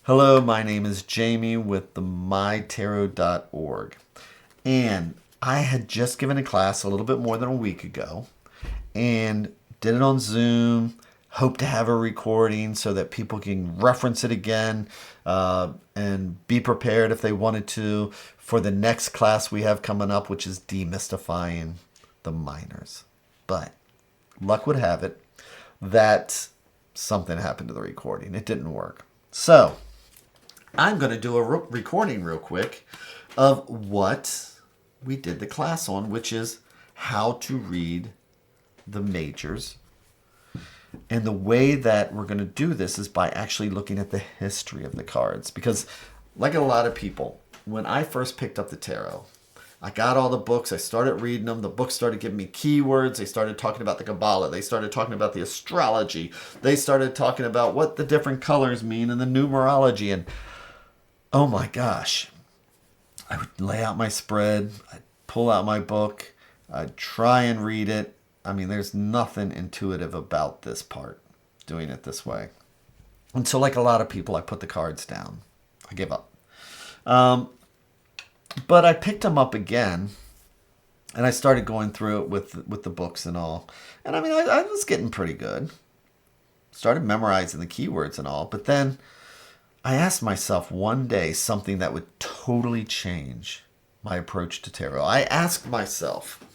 Hello, my name is Jamie with the MyTarot.org. And I had just given a class a little bit more than a week ago and did it on Zoom. Hope to have a recording so that people can reference it again and be prepared if they wanted to for the next class we have coming up, which is demystifying the minors. But luck would have it that something happened to the recording. It didn't work. So I'm going to do a recording real quick of what we did the class on, which is how to read the majors. And the way that we're going to do this is by actually looking at the history of the cards. Because like a lot of people, when I first picked up the tarot, I got all the books. I started reading them. The books started giving me keywords. They started talking about the Kabbalah. They started talking about the astrology. They started talking about what the different colors mean and the numerology. And oh my gosh, I would lay out my spread. I'd pull out my book. I'd try and read it. I mean, there's nothing intuitive about this part, doing it this way. And so like a lot of people, I put the cards down. I gave up. But I picked them up again, and I started going through it with the books and all. And I mean, I was getting pretty good. Started memorizing the keywords and all. But then I asked myself one day something that would totally change my approach to tarot. I asked myself,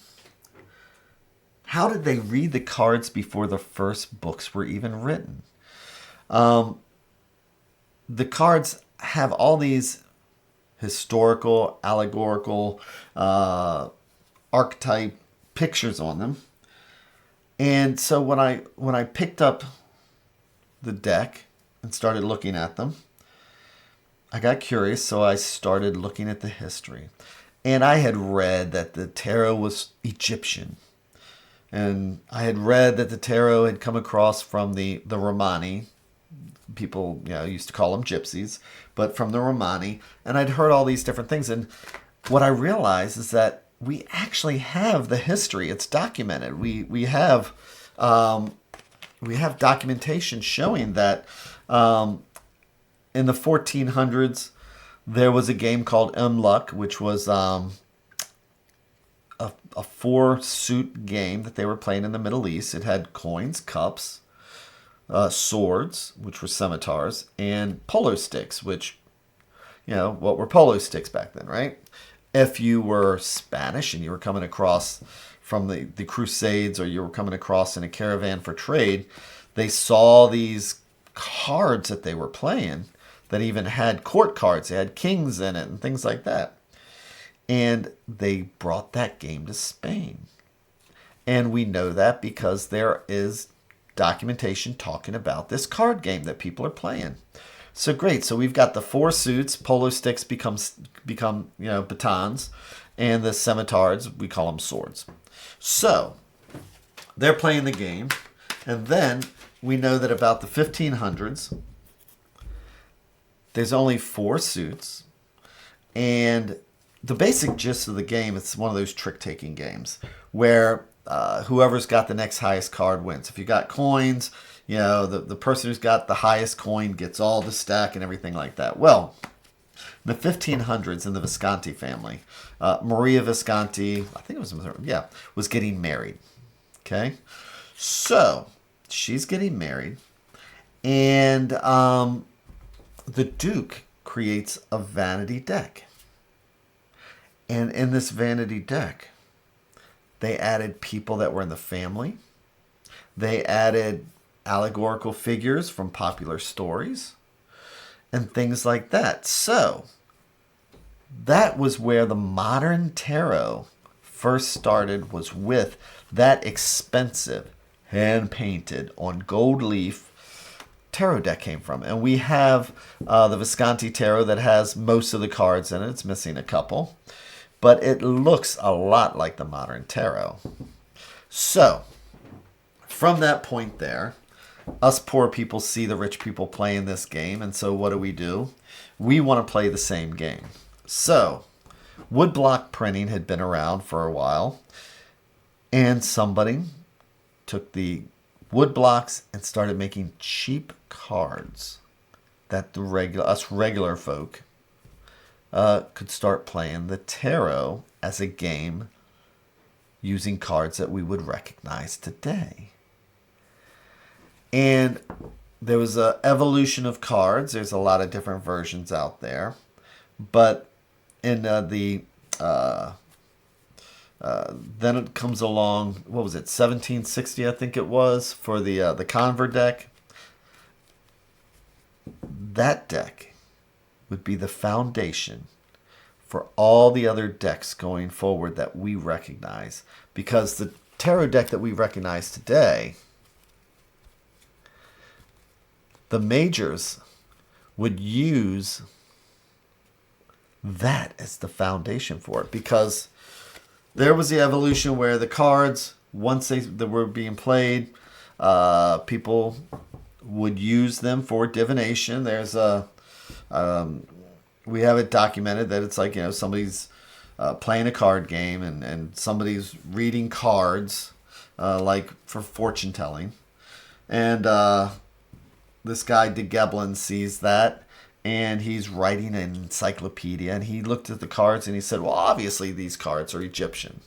how did they read the cards before the first books were even written? The cards have all these historical, allegorical, archetype pictures on them. And so when I picked up the deck and started looking at them, I got curious, so I started looking at the history. And I had read that the tarot was Egyptian. And I had read that the tarot had come across from the Romani. People, used to call them gypsies, but from the Romani. And I'd heard all these different things. And what I realized is that we actually have the history. It's documented. We have documentation showing that in the 1400s there was a game called Luck, which was a four-suit game that they were playing in the Middle East. It had coins, cups, swords, which were scimitars, and polo sticks, which, what were polo sticks back then, right? If you were Spanish and you were coming across from the Crusades, or you were coming across in a caravan for trade, they saw these cards that they were playing that even had court cards. They had kings in it and things like that. And they brought that game to Spain. And we know that because there is documentation talking about this card game that people are playing. So great. So we've got the four suits. Polo sticks become batons. And the scimitars, we call them swords. So they're playing the game. And then we know that about the 1500s, there's only four suits. And the basic gist of the game, it's one of those trick-taking games where whoever's got the next highest card wins. If you got coins, the person who's got the highest coin gets all the stack and everything like that. Well, in the 1500s, in the Visconti family, Maria Visconti, I think it was, was getting married. Okay? So, she's getting married, and the Duke creates a vanity deck. And in this vanity deck, they added people that were in the family. They added allegorical figures from popular stories and things like that. So that was where the modern tarot first started, was with that expensive, hand-painted on gold leaf tarot deck came from. And we have the Visconti tarot that has most of the cards in it. It's missing a couple. But it looks a lot like the modern tarot. So, from that point there, us poor people see the rich people playing this game. And so what do? We want to play the same game. So, woodblock printing had been around for a while. And somebody took the wood blocks and started making cheap cards that us regular folk could start playing the tarot as a game using cards that we would recognize today. And there was an evolution of cards. There's a lot of different versions out there. But in then it comes along, what was it, 1760, I think it was, for the Conver deck. That deck would be the foundation for all the other decks going forward that we recognize. Because the tarot deck that we recognize today, the majors would use that as the foundation for it. Because there was the evolution where the cards, once they were being played, people would use them for divination. There's we have it documented that it's like, somebody's playing a card game and somebody's reading cards, like for fortune telling. And this guy, de Gebelin, sees that. And he's writing an encyclopedia, and he looked at the cards and he said, well, obviously these cards are Egyptian.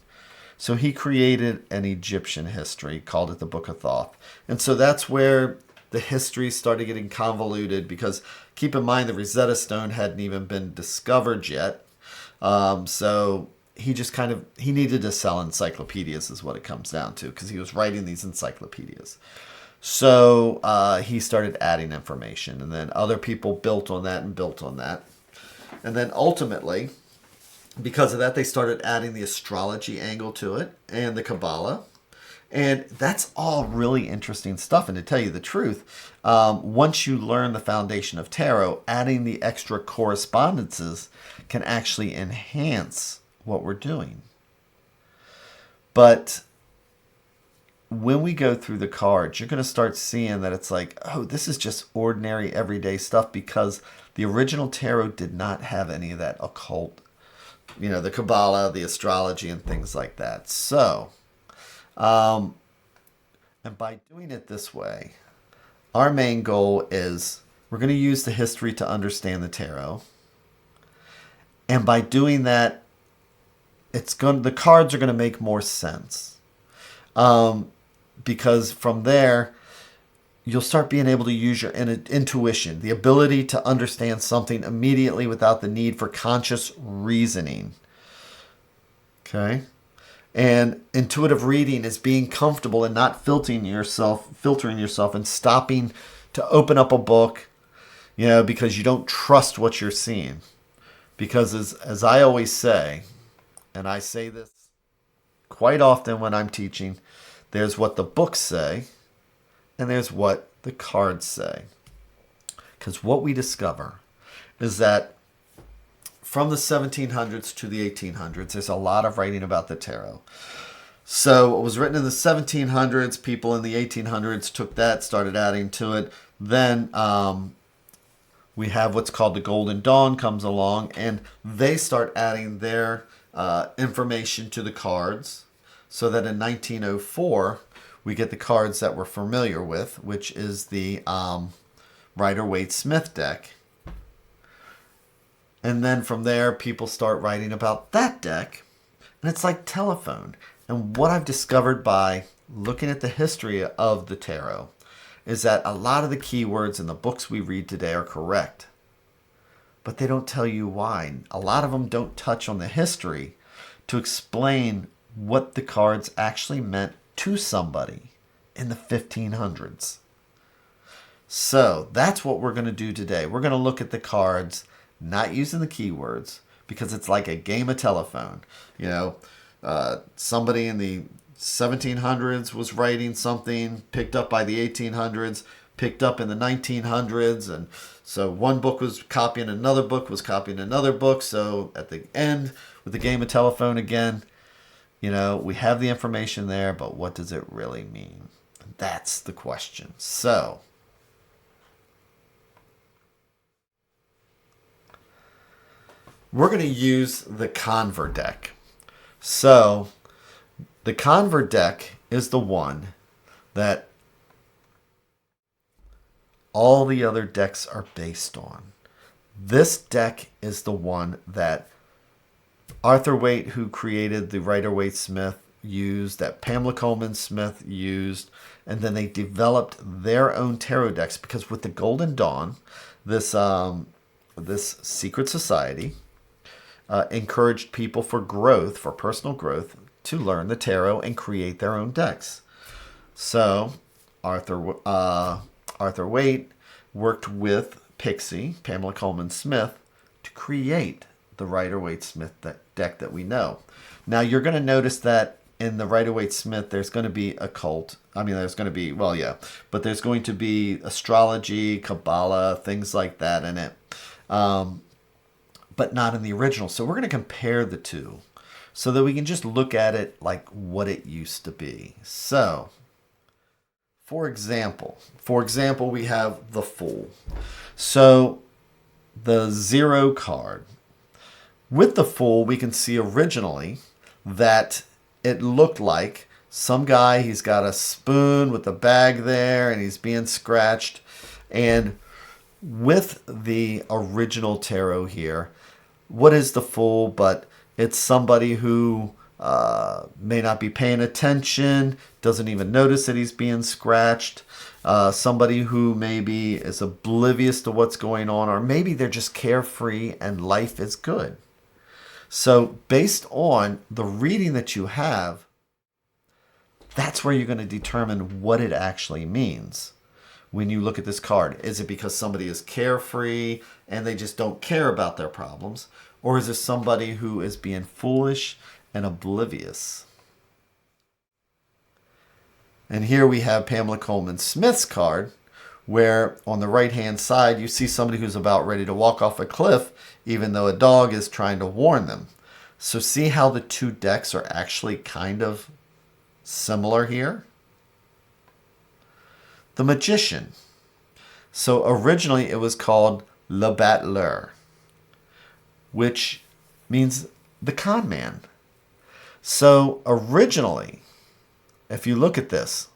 So he created an Egyptian history, called it the Book of Thoth. And so that's where the history started getting convoluted, because keep in mind the Rosetta Stone hadn't even been discovered yet. So he just he needed to sell encyclopedias is what it comes down to, because he was writing these encyclopedias. So he started adding information, and then other people built on that and built on that. And then ultimately, because of that, they started adding the astrology angle to it and the Kabbalah. And that's all really interesting stuff. And to tell you the truth, once you learn the foundation of tarot, adding the extra correspondences can actually enhance what we're doing. But when we go through the cards, you're going to start seeing that it's like, oh, this is just ordinary everyday stuff, because the original tarot did not have any of that occult, the Kabbalah, the astrology, and things like that. So, and by doing it this way, our main goal is we're going to use the history to understand the tarot. And by doing that, the cards are going to make more sense. Because from there, you'll start being able to use your intuition, the ability to understand something immediately without the need for conscious reasoning. Okay? And intuitive reading is being comfortable and not filtering yourself and stopping to open up a book, because you don't trust what you're seeing. Because as I always say, and I say this quite often when I'm teaching, there's what the books say, and there's what the cards say. Because what we discover is that from the 1700s to the 1800s, there's a lot of writing about the tarot. So what was written in the 1700s, people in the 1800s took that, started adding to it. Then we have what's called the Golden Dawn comes along, and they start adding their information to the cards. So that in 1904, we get the cards that we're familiar with, which is the Rider-Waite-Smith deck. And then from there, people start writing about that deck. And it's like telephone. And what I've discovered by looking at the history of the tarot is that a lot of the keywords in the books we read today are correct. But they don't tell you why. A lot of them don't touch on the history to explain what the cards actually meant to somebody in the 1500s. So that's what we're going to do today. We're going to look at the cards, not using the keywords, because it's like a game of telephone. Somebody in the 1700s was writing something, picked up by the 1800s, picked up in the 1900s, and so one book was copying another book, So at the end, with the game of telephone again, we have the information there, but what does it really mean? That's the question. So, we're going to use the Conver deck. So, the Conver deck is the one that all the other decks are based on. This deck is the one that Arthur Waite, who created the Rider-Waite-Smith, used, that Pamela Coleman Smith used, and then they developed their own tarot decks because with the Golden Dawn, this secret society encouraged people for growth, for personal growth, to learn the tarot and create their own decks. So Arthur Waite worked with Pixie, Pamela Coleman Smith, to create the Rider-Waite-Smith deck that we know. Now you're going to notice that in the Rider-Waite-Smith, there's going to be occult. I mean, there's going to be, well, yeah, but there's going to be astrology, Kabbalah, things like that in it, but not in the original. So we're going to compare the two so that we can just look at it like what it used to be. So, for example, we have the Fool. So the 0 card. With the Fool, we can see originally that it looked like some guy, he's got a spoon with a bag there, and he's being scratched. And with the original tarot here, what is the Fool? But it's somebody who may not be paying attention, doesn't even notice that he's being scratched. Somebody who maybe is oblivious to what's going on, or maybe they're just carefree and life is good. So based on the reading that you have, that's where you're going to determine what it actually means when you look at this card. Is it because somebody is carefree and they just don't care about their problems? Or is it somebody who is being foolish and oblivious? And here we have Pamela Coleman Smith's card, where on the right-hand side, you see somebody who's about ready to walk off a cliff, even though a dog is trying to warn them. So see how the two decks are actually kind of similar here? The Magician. So originally it was called Le Battleur, which means the con man. So originally, if you look at this,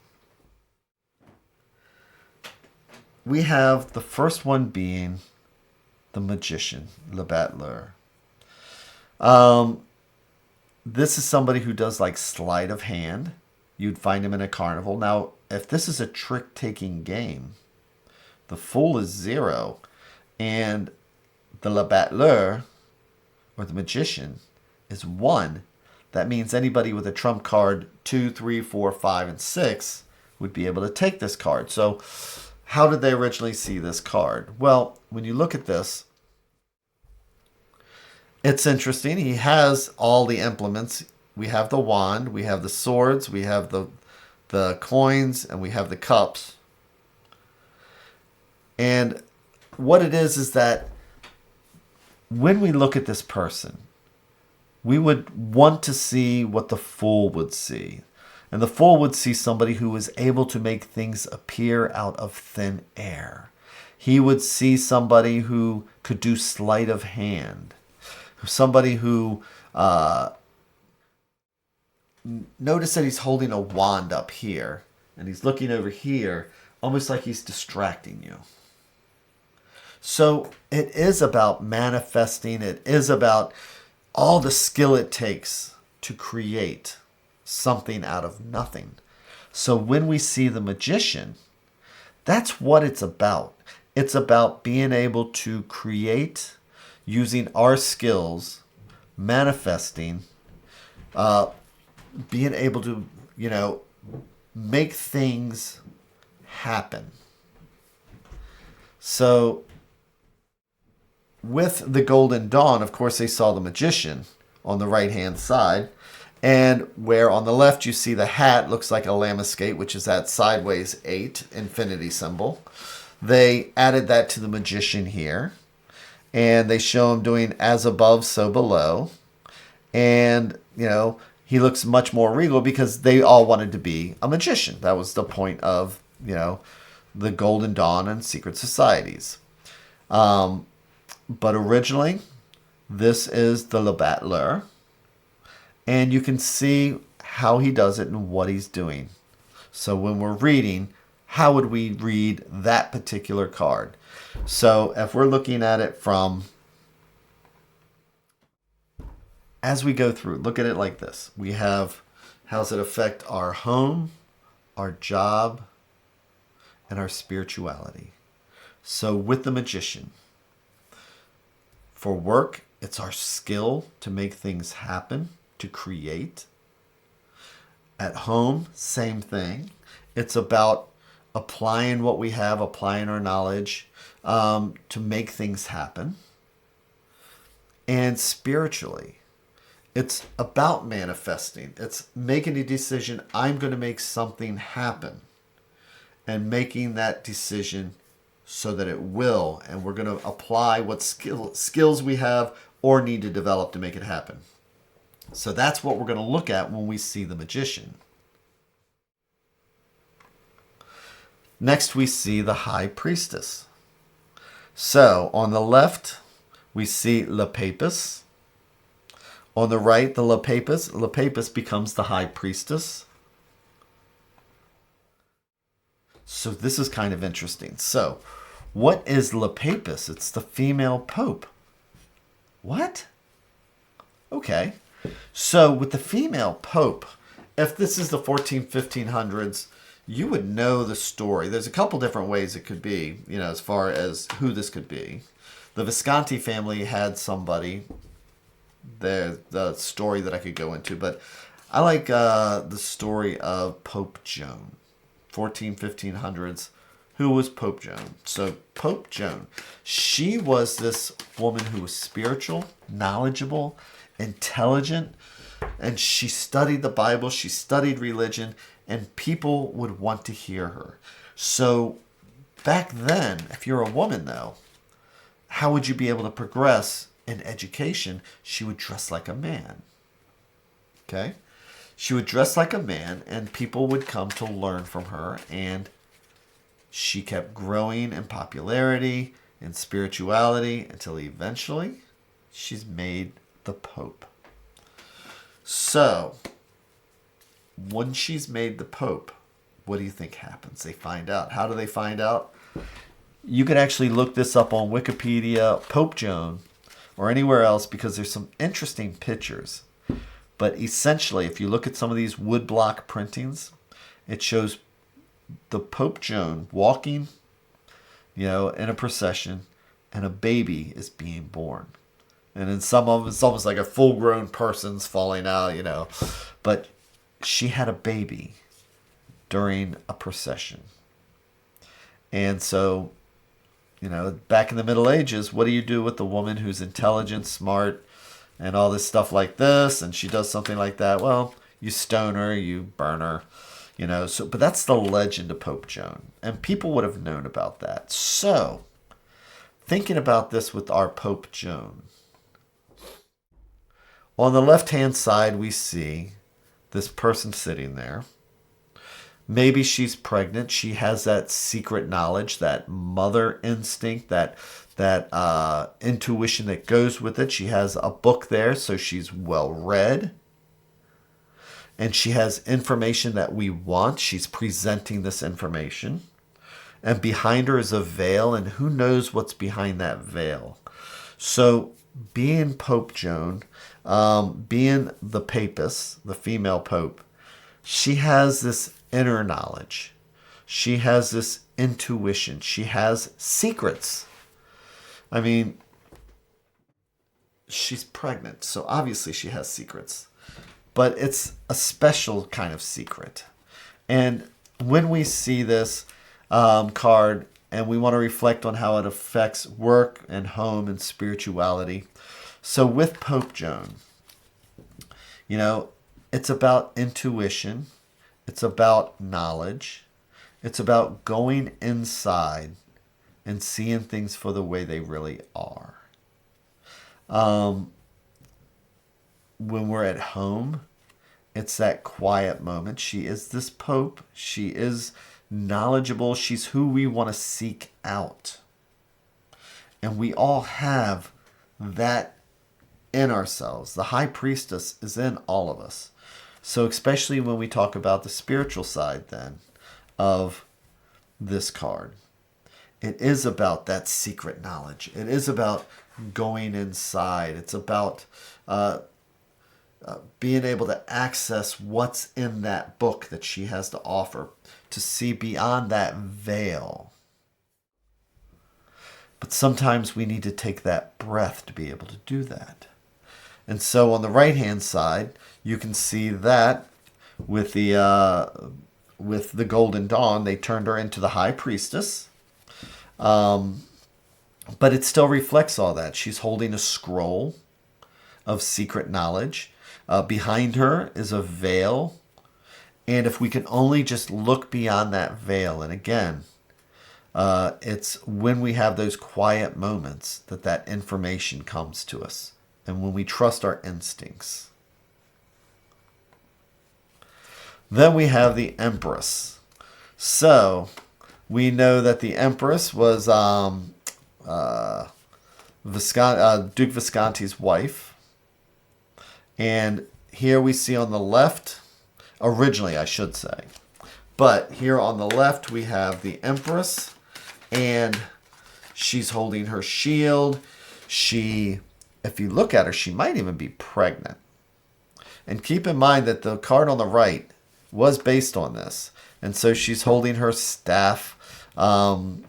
we have the first one being the Magician, Le Battleur. This is somebody who does like sleight of hand. You'd find him in a carnival. Now, if this is a trick-taking game, the Fool is 0, and the Le Battleur, or the Magician, is 1. That means anybody with a trump card 2, 3, 4, 5, and 6 would be able to take this card. So how did they originally see this card? Well, when you look at this, it's interesting. He has all the implements. We have the wand, we have the swords, we have the coins, and we have the cups. And what it is that when we look at this person, we would want to see what the Fool would see. And the Fool would see somebody who was able to make things appear out of thin air. He would see somebody who could do sleight of hand. Somebody who, notice that he's holding a wand up here. And he's looking over here, almost like he's distracting you. So it is about manifesting. It is about all the skill it takes to create something out of nothing. So when we see the Magician, that's what it's about. It's about being able to create using our skills, manifesting, being able to, make things happen. So with the Golden Dawn, of course, they saw the Magician on the right-hand side. And where on the left you see the hat looks like a lamescate, which is that sideways 8 infinity symbol. They added that to the Magician here. And they show him doing as above, so below. And, he looks much more regal because they all wanted to be a magician. That was the point of, the Golden Dawn and secret societies. But originally, this is the Le Battleur. And you can see how he does it and what he's doing. So when we're reading, how would we read that particular card? So if we're looking at it from, as we go through, look at it like this. We have, how does it affect our home, our job, and our spirituality? So with the Magician, for work, it's our skill to make things happen, to create. At home, same thing. It's about applying what we have, applying our knowledge to make things happen. And spiritually, it's about manifesting. It's making a decision, I'm going to make something happen. And making that decision so that it will. And we're going to apply what skills we have or need to develop to make it happen. So that's what we're going to look at when we see the Magician. Next, we see the High Priestess. So on the left, we see Le Papus. On the right, the Le Papus. Le Papus becomes the High Priestess. So this is kind of interesting. So what is Le Papus? It's the female pope. What? Okay. So with the female pope, if this is the 1500s, you would know the story. There's a couple different ways it could be, as far as who this could be. The Visconti family had somebody, the story that I could go into, but I like the story of Pope Joan, 1500s. Who was Pope Joan? So Pope Joan, she was this woman who was spiritual, knowledgeable, intelligent, and she studied the Bible, she studied religion, and people would want to hear her. So back then, if you're a woman though, how would you be able to progress in education? She would dress like a man. Okay? She would dress like a man, and people would come to learn from her, and she kept growing in popularity and spirituality until eventually she's made the Pope. So, when she's made the Pope, what do you think happens? They find out. How do they find out? You could actually look this up on Wikipedia, Pope Joan, or anywhere else, because there's some interesting pictures. But essentially, if you look at some of these woodblock printings, it shows the Pope Joan walking, in a procession, and a baby is being born. And in some of them, it's almost like a full-grown person's falling out, But she had a baby during a procession. And so, back in the Middle Ages, what do you do with the woman who's intelligent, smart, and all this stuff like this, and she does something like that? Well, you stone her, you burn her, but that's the legend of Pope Joan, and people would have known about that. So, thinking about this with our Pope Joan, on the left-hand side, we see this person sitting there. Maybe she's pregnant. She has that secret knowledge, that mother instinct, that intuition that goes with it. She has a book there, so she's well read. And she has information that we want. She's presenting this information. And behind her is a veil, and who knows what's behind that veil. So being Pope Joan, being the Papist, the female pope, she has this inner knowledge. She has this intuition. She has secrets. I mean, she's pregnant, so obviously she has secrets. But it's a special kind of secret. And when we see this card and we want to reflect on how it affects work and home and spirituality. So with Pope Joan, it's about intuition. It's about knowledge. It's about going inside and seeing things for the way they really are. When we're at home, it's that quiet moment. She is this Pope. She is knowledgeable. She's who we want to seek out. And we all have that in ourselves. The High Priestess is in all of us. So especially when we talk about the spiritual side then of this card. It is about that secret knowledge. It is about going inside. It's about being able to access what's in that book that she has to offer, to see beyond that veil. But sometimes we need to take that breath to be able to do that. And so on the right-hand side, you can see that with the Golden Dawn, they turned her into the High Priestess. But it still reflects all that. She's holding a scroll of secret knowledge. Behind her is a veil. And if we can only just look beyond that veil, and again, it's when we have those quiet moments that that information comes to us, and when we trust our instincts. Then we have the Empress. So we know that the Empress was Duke Visconti's wife. And here we see on the left, originally I should say, but here on the left we have the Empress, and she's holding her shield. If you look at her, she might even be pregnant. And keep in mind that the card on the right was based on this. And so she's holding her staff, to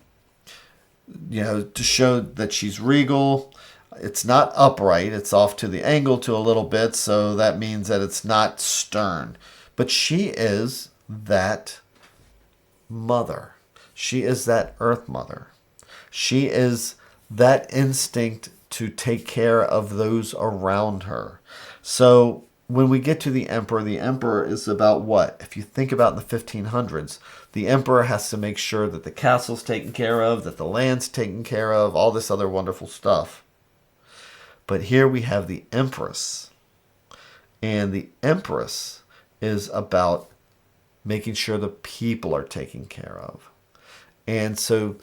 show that she's regal. It's not upright. It's off to the angle to a little bit, so that means that it's not stern. But she is that mother. She is that earth mother. She is that instinct to take care of those around her. So when we get to the emperor is about what? If you think about in the 1500s, the emperor has to make sure that the castle's taken care of, that the land's taken care of, all this other wonderful stuff. But here we have the Empress. And the Empress is about making sure the people are taken care of. And so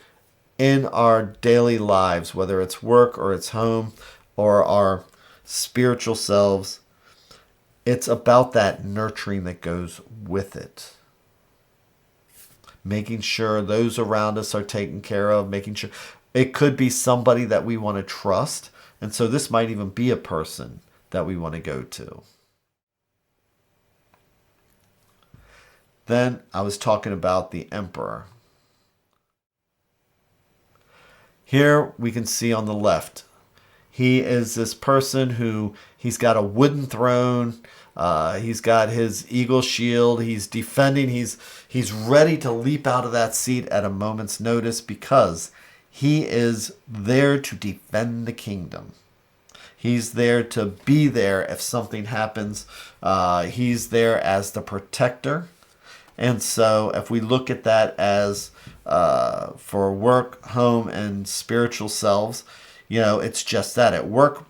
in our daily lives, whether it's work or it's home or our spiritual selves, it's about that nurturing that goes with it. Making sure those around us are taken care of, making sure it could be somebody that we want to trust. And so this might even be a person that we want to go to. Then I was talking about the emperor. Here we can see on the left, he is this person who he's got a wooden throne. He's got his eagle shield. He's defending. He's ready to leap out of that seat at a moment's notice because he is there to defend the kingdom. He's there to be there if something happens. He's there as the protector. And so if we look at that as for work, home, and spiritual selves, it's just that. At work,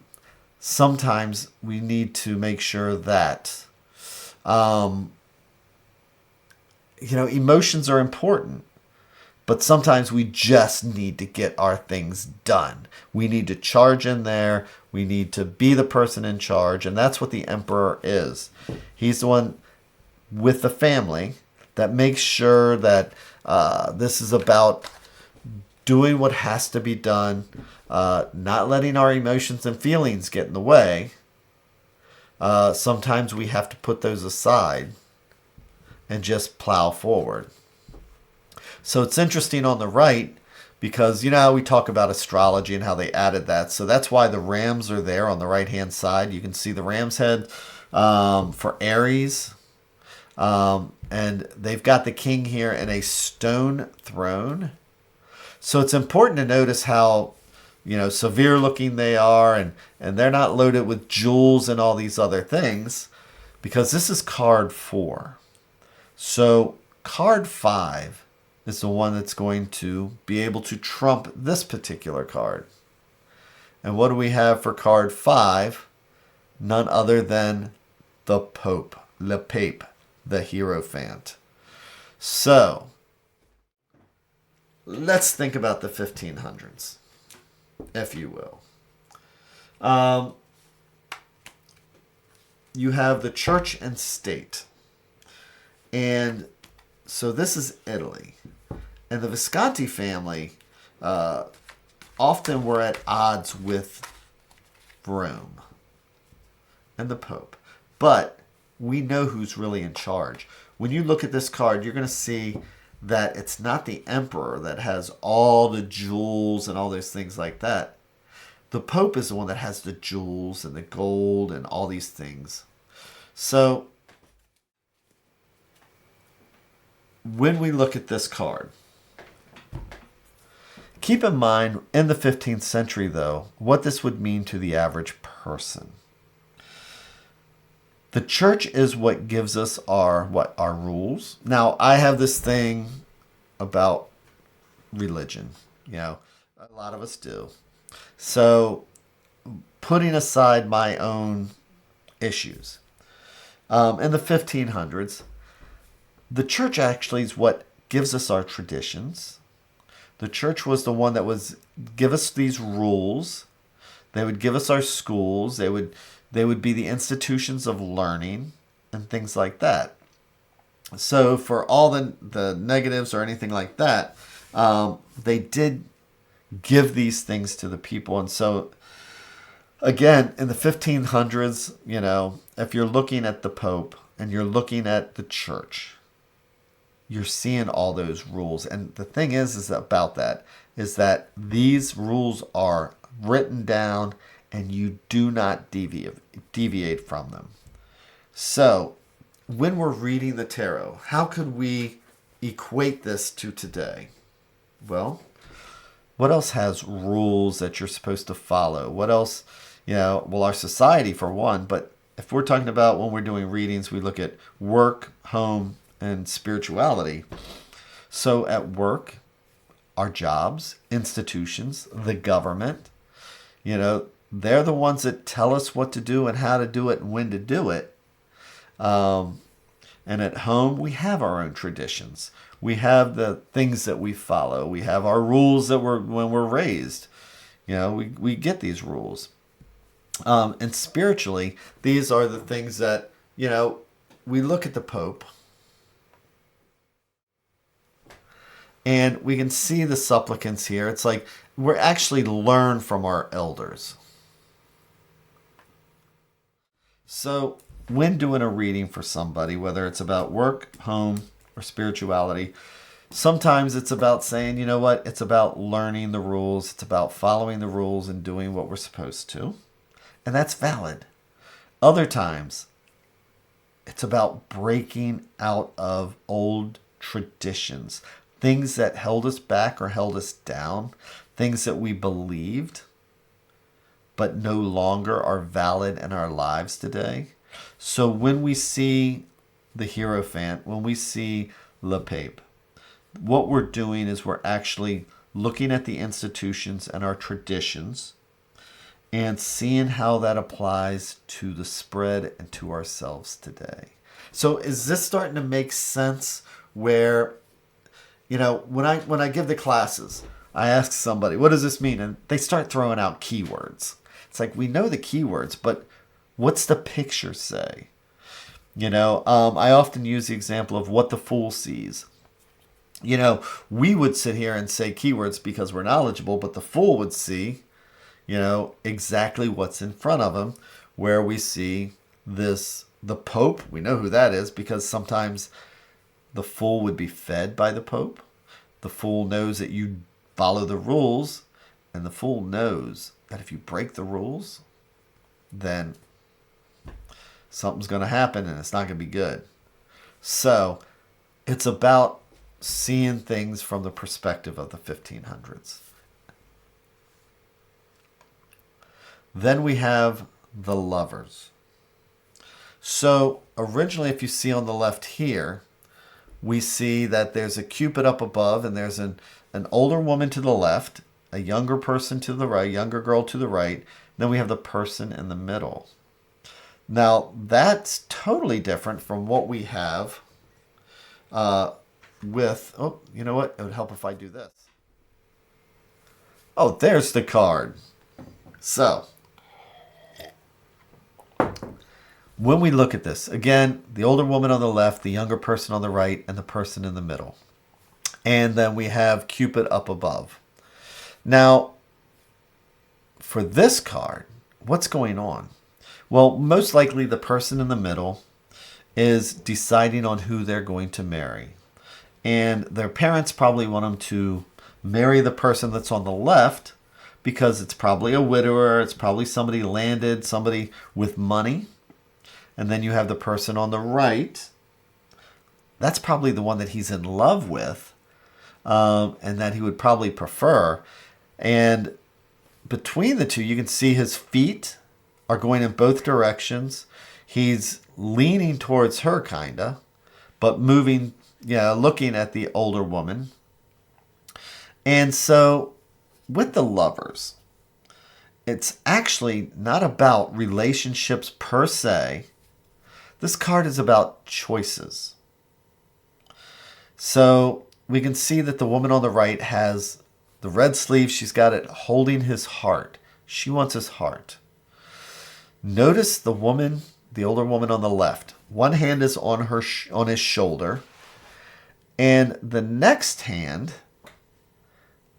sometimes we need to make sure that, emotions are important. But sometimes we just need to get our things done. We need to charge in there. We need to be the person in charge. And that's what the emperor is. He's the one with the family that makes sure that this is about doing what has to be done, not letting our emotions and feelings get in the way. Sometimes we have to put those aside and just plow forward. So it's interesting on the right because, we talk about astrology and how they added that. So that's why the rams are there on the right-hand side. You can see the ram's head for Aries. And they've got the king here in a stone throne. So it's important to notice how, severe looking they are. And they're not loaded with jewels and all these other things because this is card 4. So card 5 is the one that's going to be able to trump this particular card. And what do we have for card 5? None other than the Pope, Le Pape, the Hierophant. So, let's think about the 1500s, if you will. You have the church and state. And so this is Italy. And the Visconti family often were at odds with Rome and the Pope. But we know who's really in charge. When you look at this card, you're going to see that it's not the emperor that has all the jewels and all those things like that. The Pope is the one that has the jewels and the gold and all these things. So when we look at this card, keep in mind in the 15th century, though, what this would mean to the average person. The church is what gives us our rules. Now, I have this thing about religion. A lot of us do. So, putting aside my own issues, in the 1500s, the church actually is what gives us our traditions. The church was the one that was give us these rules. They would give us our schools. They would be the institutions of learning and things like that. So for all the negatives or anything like that, they did give these things to the people. And so, again, in the 1500s, if you're looking at the Pope and you're looking at the church, you're seeing all those rules. And the thing is about that is that these rules are written down and you do not deviate from them. So when we're reading the tarot, how could we equate this to today? Well, what else has rules that you're supposed to follow? What else, our society for one, but if we're talking about when we're doing readings, we look at work, home, and spirituality. So at work, our jobs, institutions, the government, they're the ones that tell us what to do and how to do it and when to do it. And at home, we have our own traditions. We have the things that we follow. We have our rules that when we're raised. We get these rules. And spiritually, these are the things that, we look at the Pope and we can see the supplicants here. It's like we're actually learn from our elders. So when doing a reading for somebody, whether it's about work, home, or spirituality, sometimes it's about saying, it's about learning the rules. It's about following the rules and doing what we're supposed to. And that's valid. Other times, it's about breaking out of old traditions, things that held us back or held us down, things that we believed but no longer are valid in our lives today. So when we see the Hierophant, when we see Le Pape, what we're doing is we're actually looking at the institutions and our traditions and seeing how that applies to the spread and to ourselves today. So is this starting to make sense where, when I give the classes, I ask somebody, what does this mean? And they start throwing out keywords. It's like, we know the keywords, but what's the picture say? I often use the example of what the fool sees. We would sit here and say keywords because we're knowledgeable, but the fool would see, exactly what's in front of him, where we see the Pope. We know who that is because sometimes the fool would be fed by the Pope. The fool knows that you follow the rules, and the fool knows that if you break the rules, then something's going to happen and it's not going to be good. So it's about seeing things from the perspective of the 1500s. Then we have the Lovers. So originally, if you see on the left here, we see that there's a Cupid up above and there's an older woman to the left, a younger person to the right, younger girl to the right. Then we have the person in the middle. Now, that's totally different from what we have with, you know what? It would help if I do this. Oh, there's the card. So, when we look at this, again, the older woman on the left, the younger person on the right, and the person in the middle. And then we have Cupid up above. Now, for this card, what's going on? Well, most likely the person in the middle is deciding on who they're going to marry. And their parents probably want them to marry the person that's on the left because it's probably a widower, it's probably somebody landed, somebody with money. And then you have the person on the right. That's probably the one that he's in love with, and that he would probably prefer. And between the two, you can see his feet are going in both directions. He's leaning towards her, kind of, but moving, looking at the older woman. And so with the lovers, it's actually not about relationships per se. This card is about choices. So we can see that the woman on the right has the red sleeve. She's got it holding his heart. She wants his heart. Notice the woman, the older woman on the left. One hand is on his shoulder. And the next hand,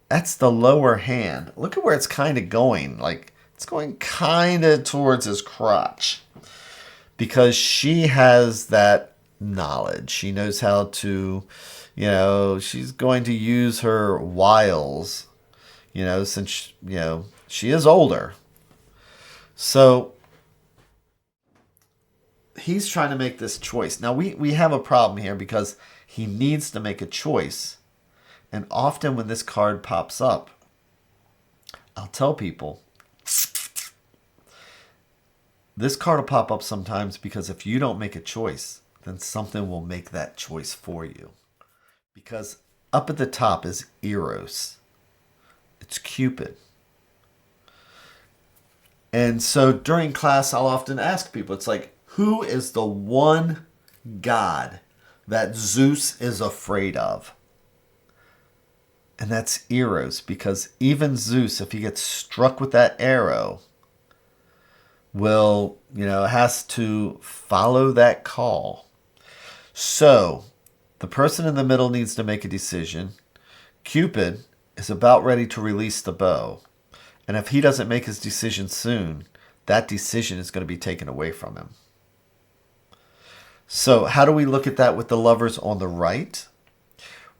that's the lower hand. Look at where it's kind of going. Like, it's going kind of towards his crotch. Because she has that knowledge. She knows how to, she's going to use her wiles, since, she is older. So he's trying to make this choice. Now, we have a problem here because he needs to make a choice. And often when this card pops up, I'll tell people, this card will pop up sometimes because if you don't make a choice, then something will make that choice for you. Because up at the top is Eros. It's Cupid. And so during class, I'll often ask people, it's like, who is the one god that Zeus is afraid of? And that's Eros, because even Zeus, if he gets struck with that arrow, will, has to follow that call. So the person in the middle needs to make a decision. Cupid is about ready to release the bow. And if he doesn't make his decision soon, that decision is going to be taken away from him. So how do we look at that with the lovers on the right?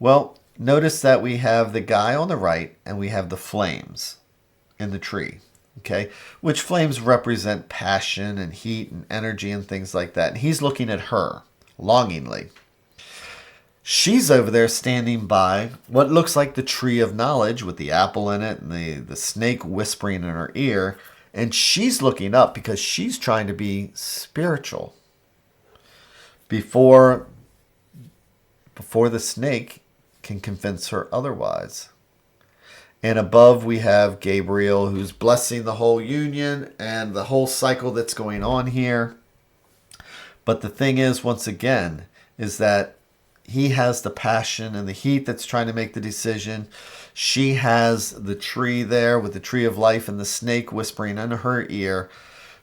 Well, notice that we have the guy on the right and we have the flames in the tree. Okay, which flames represent passion and heat and energy and things like that. And he's looking at her longingly. She's over there standing by what looks like the tree of knowledge with the apple in it and the snake whispering in her ear. And she's looking up because she's trying to be spiritual before the snake can convince her otherwise. And above we have Gabriel, who's blessing the whole union and the whole cycle that's going on here. But the thing is, once again, is that he has the passion and the heat that's trying to make the decision. She has the tree there with the tree of life and the snake whispering in her ear.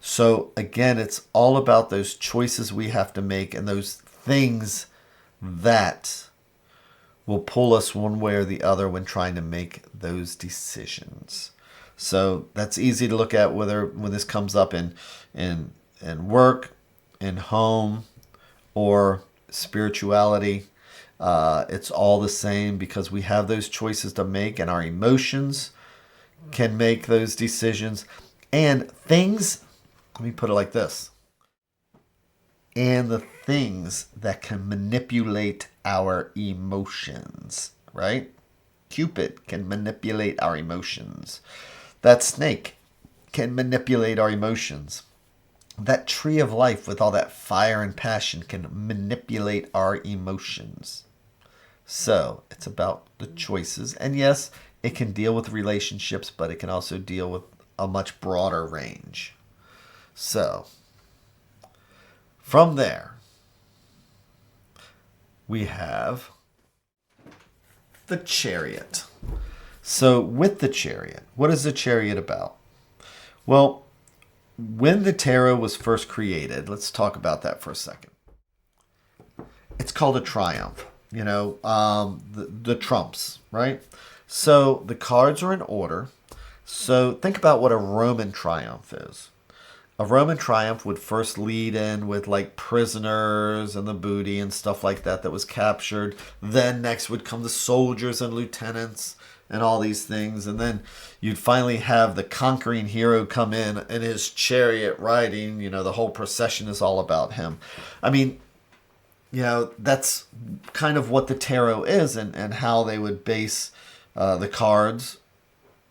So again, it's all about those choices we have to make and those things that will pull us one way or the other when trying to make those decisions. So that's easy to look at when this comes up in work, in home, or spirituality. It's all the same because we have those choices to make and our emotions can make those decisions. And things, let me put it like this. And the things that can manipulate our emotions, right? Cupid can manipulate our emotions. That snake can manipulate our emotions. That tree of life with all that fire and passion can manipulate our emotions. So it's about the choices. And yes, it can deal with relationships, but it can also deal with a much broader range. So from there, we have the Chariot. So with the Chariot, what is the Chariot about? Well, when the tarot was first created, let's talk about that for a second. It's called a triumph. the trumps, right? So the cards are in order. So think about what a Roman triumph is. A Roman triumph would first lead in with like prisoners and the booty and stuff like that was captured. Then next would come the soldiers and lieutenants and all these things. And then you'd finally have the conquering hero come in his chariot riding. The whole procession is all about him. I mean, that's kind of what the tarot is and how they would base the cards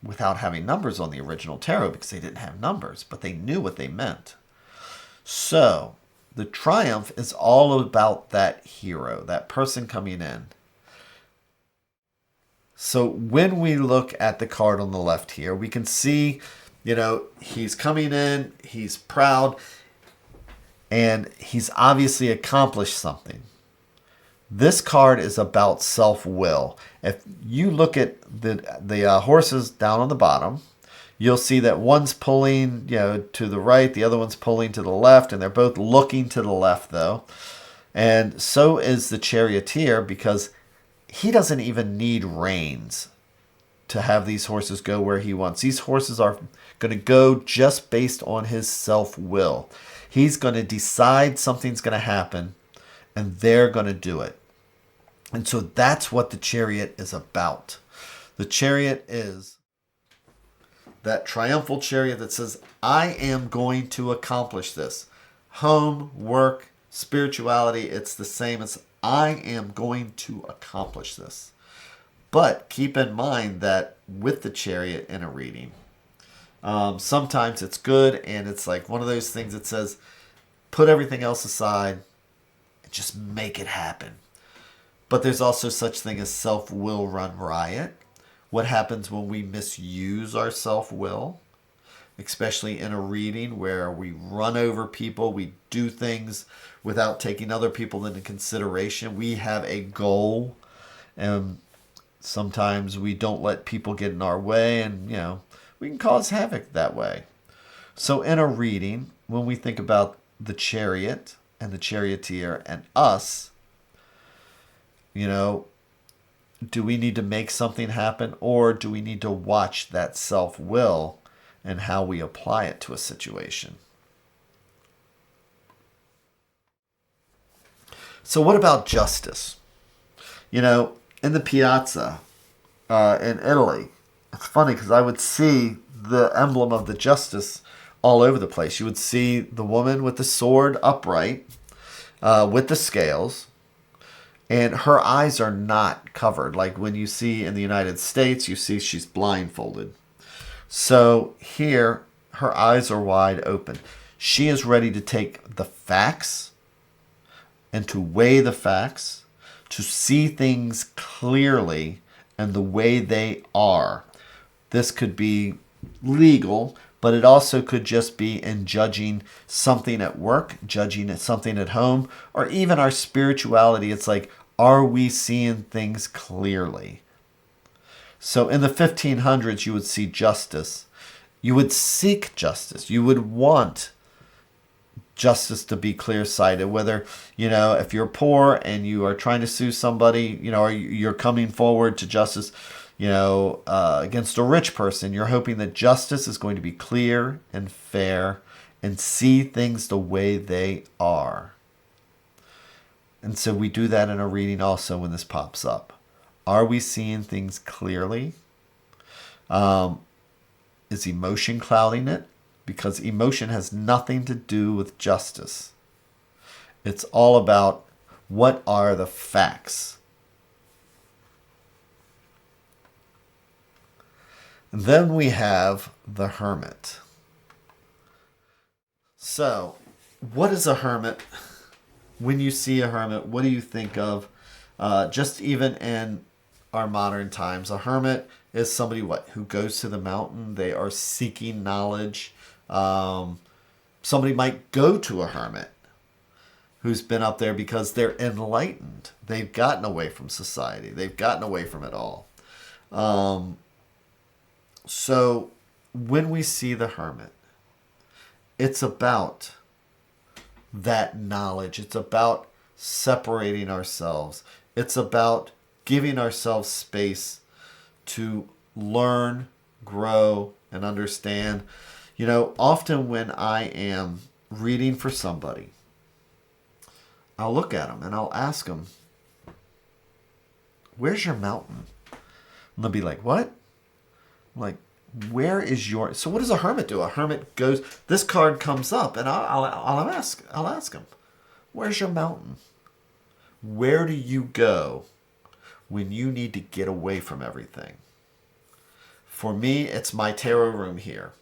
without having numbers on the original tarot because they didn't have numbers, but they knew what they meant. So the triumph is all about that hero, that person coming in. So when we look at the card on the left here, we can see, he's coming in, he's proud, and he's obviously accomplished something. This card is about self-will. If you look at the horses down on the bottom, you'll see that one's pulling to the right, the other one's pulling to the left, and they're both looking to the left though. And so is the charioteer because he doesn't even need reins to have these horses go where he wants. These horses are going to go just based on his self-will. He's going to decide something's going to happen, and they're going to do it. And so that's what the chariot is about. The chariot is that triumphal chariot that says, I am going to accomplish this. Home, work, spirituality, it's the same. It's I am going to accomplish this. But keep in mind that with the chariot in a reading, sometimes it's good and it's like one of those things that says, put everything else aside and just make it happen. But there's also such thing as self-will run riot. What happens when we misuse our self-will? Especially in a reading where we run over people, we do things without taking other people into consideration. We have a goal, and sometimes we don't let people get in our way, and we can cause havoc that way. So in a reading, when we think about the chariot and the charioteer and us, do we need to make something happen, or do we need to watch that self-will and how we apply it to a situation? So what about justice? In the piazza in Italy, it's funny because I would see the emblem of the justice all over the place. You would see the woman with the sword upright with the scales. And her eyes are not covered. Like when you see in the United States, you see she's blindfolded. So here, her eyes are wide open. She is ready to take the facts and to weigh the facts, to see things clearly and the way they are. This could be legal, but it also could just be in judging something at work, judging something at home, or even our spirituality. It's like, are we seeing things clearly? So in the 1500s, you would see justice. You would seek justice. You would want justice to be clear-sighted. Whether, if you're poor and you are trying to sue somebody, or you're coming forward to justice, against a rich person, you're hoping that justice is going to be clear and fair and see things the way they are. And so we do that in a reading also when this pops up. Are we seeing things clearly? Is emotion clouding it? Because emotion has nothing to do with justice. It's all about what are the facts. And then we have the hermit. So, what is a hermit? When you see a hermit, what do you think of? Just even in our modern times, a hermit is somebody who goes to the mountain. They are seeking knowledge. Somebody might go to a hermit who's been up there because they're enlightened. They've gotten away from society. They've gotten away from it all. So when we see the hermit, it's about that knowledge. It's about separating ourselves. It's about giving ourselves space to learn, grow, and understand. Often when I am reading for somebody, I'll look at them and I'll ask them, where's your mountain? And they'll be like, what? I'm like, where is your... So what does a hermit do? A hermit goes, this card comes up and I'll ask him, where's your mountain? Where do you go when you need to get away from everything? For me, it's my tarot room here.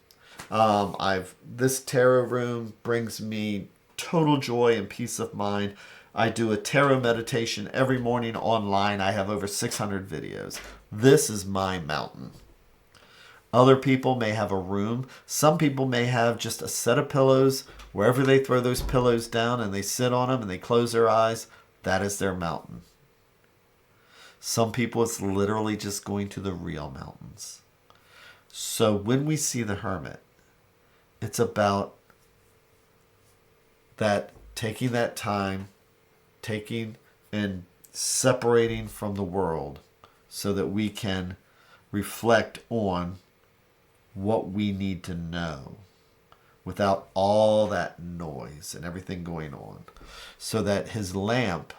This tarot room brings me total joy and peace of mind. I do a tarot meditation every morning online. I have over 600 videos. This is my mountain. Other people may have a room. Some people may have just a set of pillows. Wherever they throw those pillows down and they sit on them and they close their eyes, that is their mountain. Some people, it's literally just going to the real mountains. So when we see the hermit, it's about that, taking that time, taking and separating from the world so that we can reflect on what we need to know without all that noise and everything going on, so that his lamp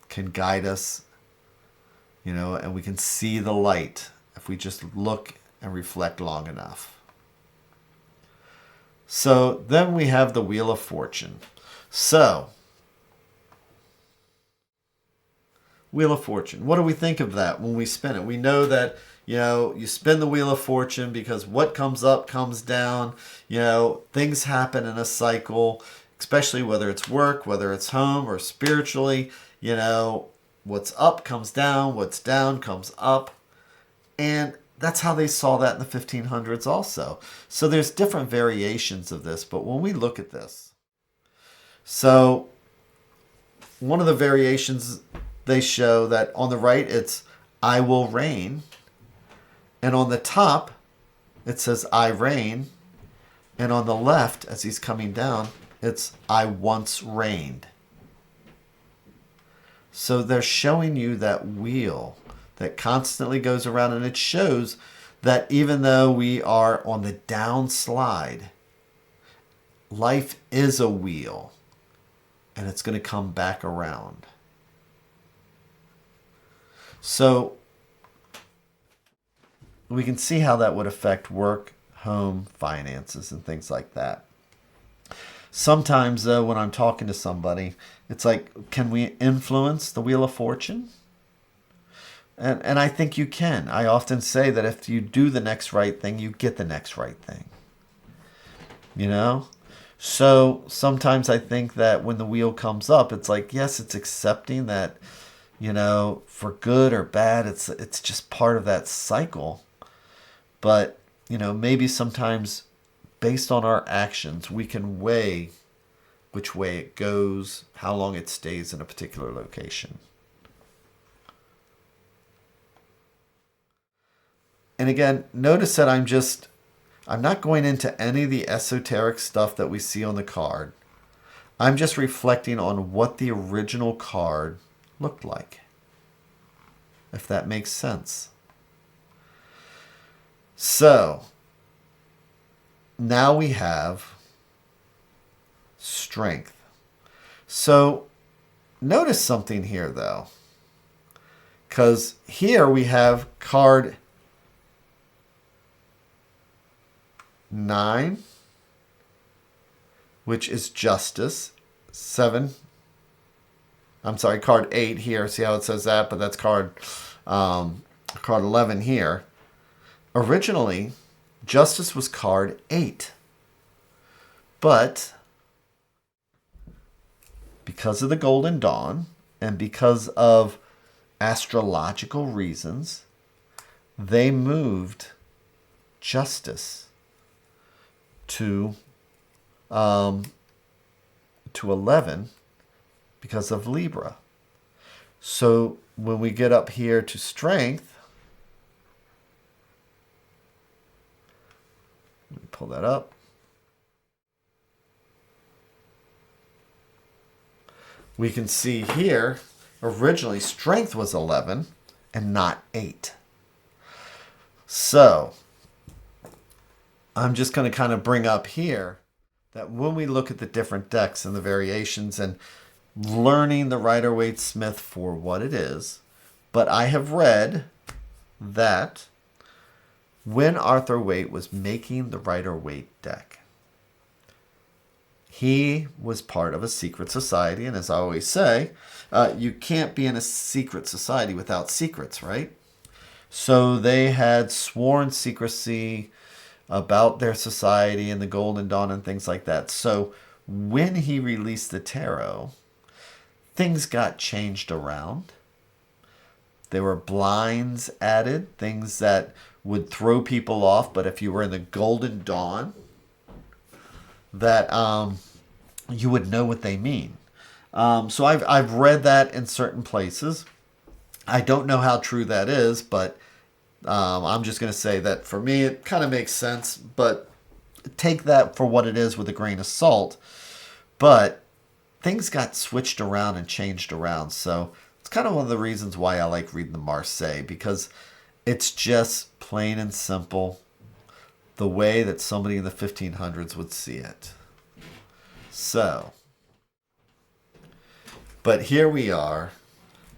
can guide us, and we can see the light if we just look and reflect long enough. So then we have the Wheel of Fortune. So, Wheel of Fortune. What do we think of that when we spin it? We know that, you spin the Wheel of Fortune because what comes up comes down. Things happen in a cycle, especially whether it's work, whether it's home, or spiritually. What's up comes down, what's down comes up. And that's how they saw that in the 1500s also. So there's different variations of this, but when we look at this, so one of the variations, they show that on the right it's I will reign, and on the top it says I reign, and on the left as he's coming down it's I once reigned. So they're showing you that wheel that constantly goes around, and it shows that even though we are on the downslide, life is a wheel and it's going to come back around. So we can see how that would affect work, home, finances, and things like that. Sometimes, though, when I'm talking to somebody, it's like, can we influence the Wheel of Fortune? And I think you can. I often say that if you do the next right thing, you get the next right thing. So sometimes I think that when the wheel comes up, it's like, yes, it's accepting that, for good or bad, it's just part of that cycle. But, maybe sometimes based on our actions, we can weigh which way it goes, how long it stays in a particular location. And again, notice that I'm not going into any of the esoteric stuff that we see on the card. I'm just reflecting on what the original card looked like, if that makes sense. So, now we have strength. So, notice something here, though. Because here we have card 9, which is justice. 7. I'm sorry, card 8 here. See how it says that? But that's card 11 here. Originally, justice was card 8. But because of the Golden Dawn and because of astrological reasons, they moved justice to 11 because of Libra. So when we get up here to strength, let me pull that up. we can see here, originally strength was 11 and not 8. So I'm just going to kind of bring up here that when we look at the different decks and the variations and learning the Rider-Waite-Smith for what it is, but I have read that when Arthur Waite was making the Rider-Waite deck, he was part of a secret society, and as I always say, you can't be in a secret society without secrets, right? So they had sworn secrecy about their society and the Golden Dawn and things like that. So when he released the tarot, things got changed around. There were blinds added, things that would throw people off, but if you were in the Golden Dawn, that you would know what they mean. So I've read that in certain places. I don't know how true that is, but I'm just going to say that for me it kind of makes sense, but take that for what it is with a grain of salt. But things got switched around and changed around, so it's kind of one of the reasons why I like reading the Marseille, because it's just plain and simple the way that somebody in the 1500s would see it. So, but here we are,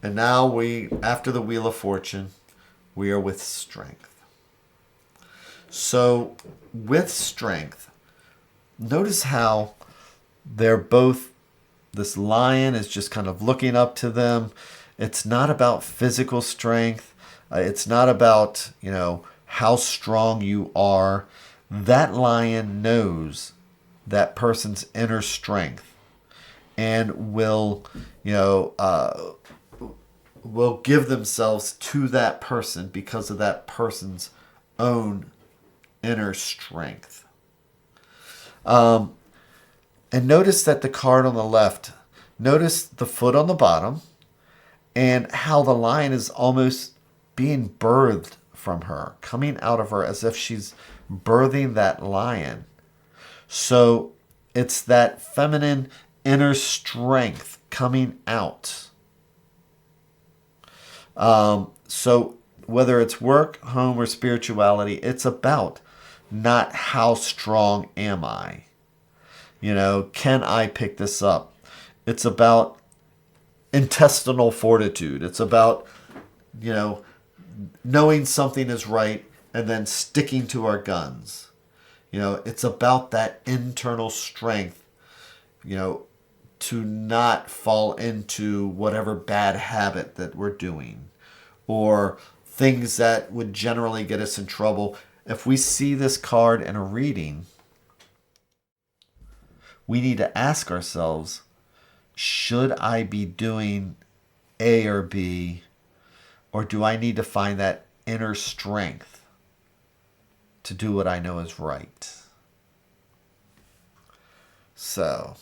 and now after the Wheel of Fortune, we are with strength. So, with strength, notice how they're both, this lion is just kind of looking up to them. It's not about physical strength. It's not about, how strong you are. That lion knows that person's inner strength and will give themselves to that person because of that person's own inner strength. And notice that the card on the left, notice the foot on the bottom and how the lion is almost being birthed from her, coming out of her as if she's birthing that lion. So it's that feminine inner strength coming out. So whether it's work, home, or spirituality, it's about not how strong am I? Can I pick this up? It's about intestinal fortitude. It's about, knowing something is right and then sticking to our guns. It's about that internal strength, to not fall into whatever bad habit that we're doing or things that would generally get us in trouble. If we see this card in a reading, we need to ask ourselves, should I be doing A or B, or do I need to find that inner strength to do what I know is right? So,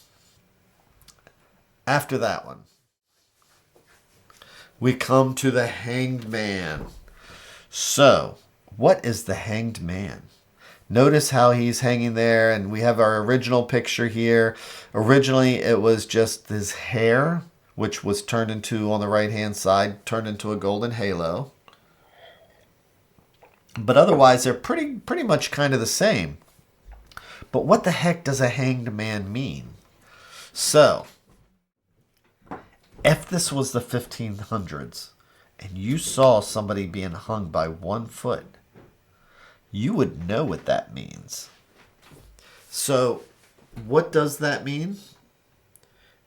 after that one, we come to the Hanged Man. So, what is the Hanged Man? Notice how he's hanging there, and we have our original picture here. Originally, it was just his hair, which was turned into, on the right-hand side, turned into a golden halo. But otherwise, they're pretty much kind of the same. But what the heck does a hanged man mean? So, if this was the 1500s, and you saw somebody being hung by one foot, you would know what that means. So, what does that mean?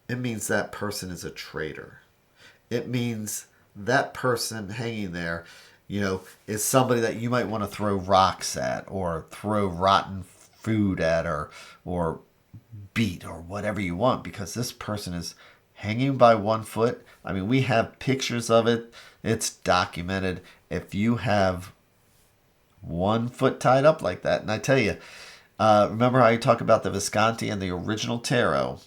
It means that person is a traitor. It means that person hanging there, is somebody that you might want to throw rocks at or throw rotten food at or beat or whatever you want, because this person is hanging by one foot. I mean, we have pictures of it. It's documented. If you have one foot tied up like that, and I tell you, remember how you talk about the Visconti and the original tarot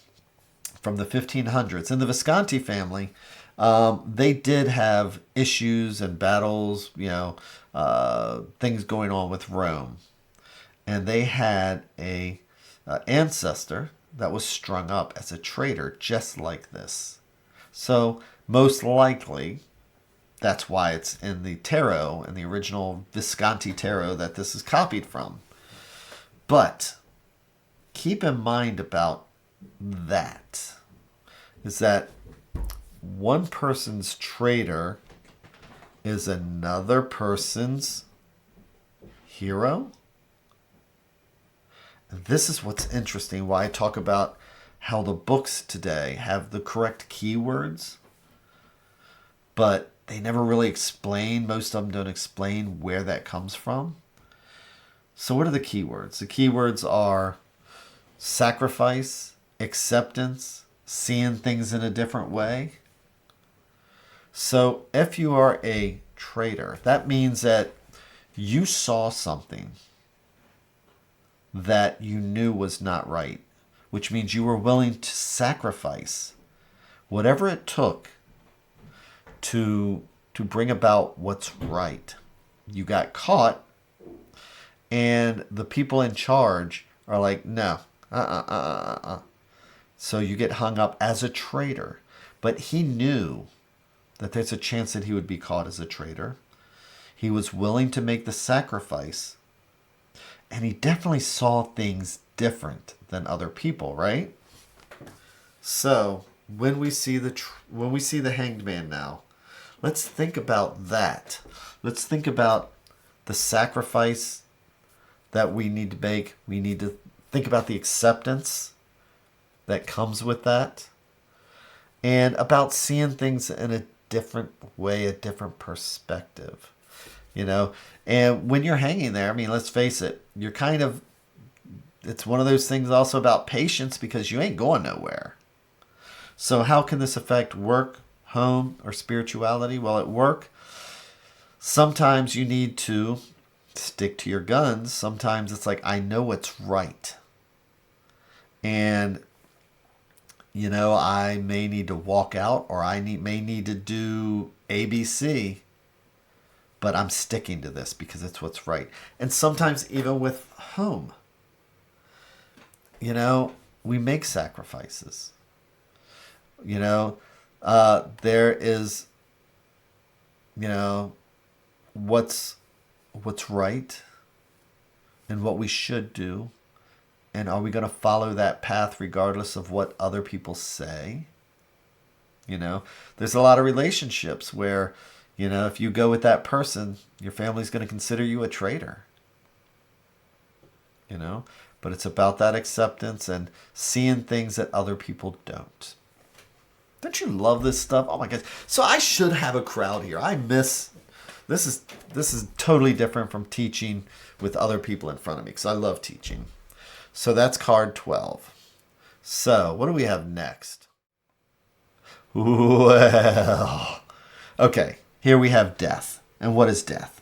from the 1500s? In the Visconti family, they did have issues and battles, things going on with Rome. And they had a ancestor that was strung up as a traitor just like this. So most likely, that's why it's in the tarot, in the original Visconti tarot that this is copied from. But keep in mind about that is that one person's traitor is another person's hero. And this is what's interesting, why I talk about how the books today have the correct keywords, but they never really explain, most of them don't explain where that comes from. So what are the keywords? The keywords are sacrifice, acceptance, seeing things in a different way. So if you are a traitor, that means that you saw something that you knew was not right, which means you were willing to sacrifice whatever it took to bring about what's right. You got caught, and the people in charge are like, no, So you get hung up as a traitor. But he knew that there's a chance that he would be caught as a traitor. He was willing to make the sacrifice, and he definitely saw things different than other people, right? So when we see the Hanged Man now, let's think about that. Let's think about the sacrifice that we need to make. We need to think about the acceptance that comes with that, and about seeing things in a different way, a different perspective. And when you're hanging there, I mean, let's face it, it's one of those things also about patience, because you ain't going nowhere. So how can this affect work, home, or spirituality? Well, at work, sometimes you need to stick to your guns. Sometimes it's like, I know what's right. And, I may need to walk out, or may need to do ABC, but I'm sticking to this because it's what's right. And sometimes even with home, we make sacrifices. There is, what's right and what we should do. And are we going to follow that path regardless of what other people say? There's a lot of relationships where, if you go with that person, your family's going to consider you a traitor. But it's about that acceptance and seeing things that other people don't. Don't you love this stuff? Oh my gosh. So I should have a crowd here. This is totally different from teaching with other people in front of me, because I love teaching. So that's card 12. So what do we have next? Well, okay, here we have death. And what is death?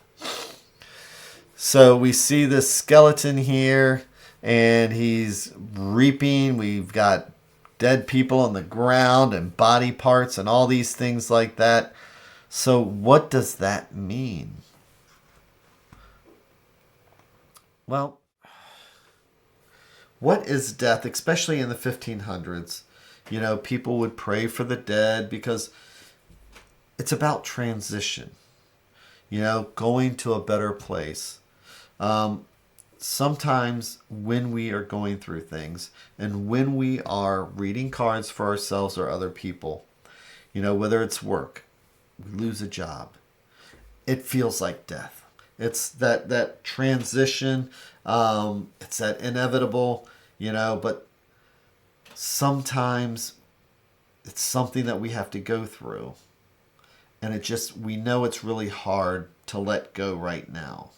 So we see this skeleton here, and he's reaping. We've got dead people on the ground and body parts and all these things like that. So what does that mean? Well, what is death, especially in the 1500s? People would pray for the dead because it's about transition, going to a better place. Sometimes when we are going through things and when we are reading cards for ourselves or other people, whether it's work, we lose a job, it feels like death. It's that transition. It's that inevitable, but sometimes it's something that we have to go through. And we know it's really hard to let go right now.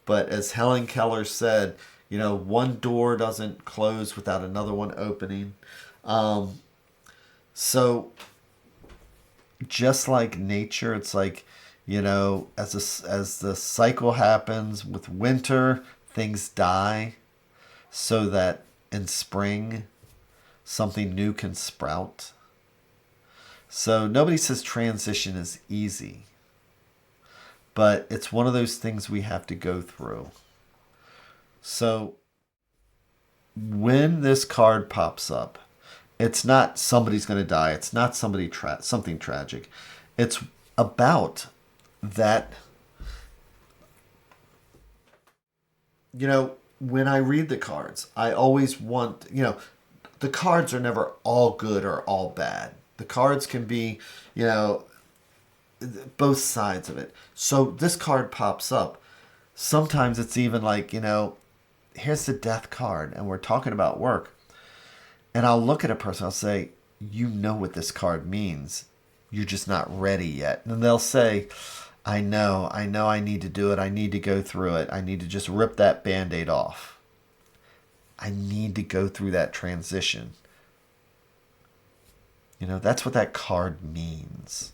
But as Helen Keller said, one door doesn't close without another one opening. So just like nature, it's like, as the cycle happens with winter, things die so that in spring something new can sprout. So nobody says transition is easy, but it's one of those things we have to go through. So when this card pops up, It's not somebody's going to die. It's not something tragic. It's about that. When I read the cards, I always want, the cards are never all good or all bad. The cards can be, both sides of it. So this card pops up. Sometimes it's even like, here's the death card, and we're talking about work. And I'll look at a person, I'll say, you know what this card means. You're just not ready yet. And they'll say, I know I need to do it. I need to go through it. I need to just rip that Band-Aid off. I need to go through that transition. That's what that card means.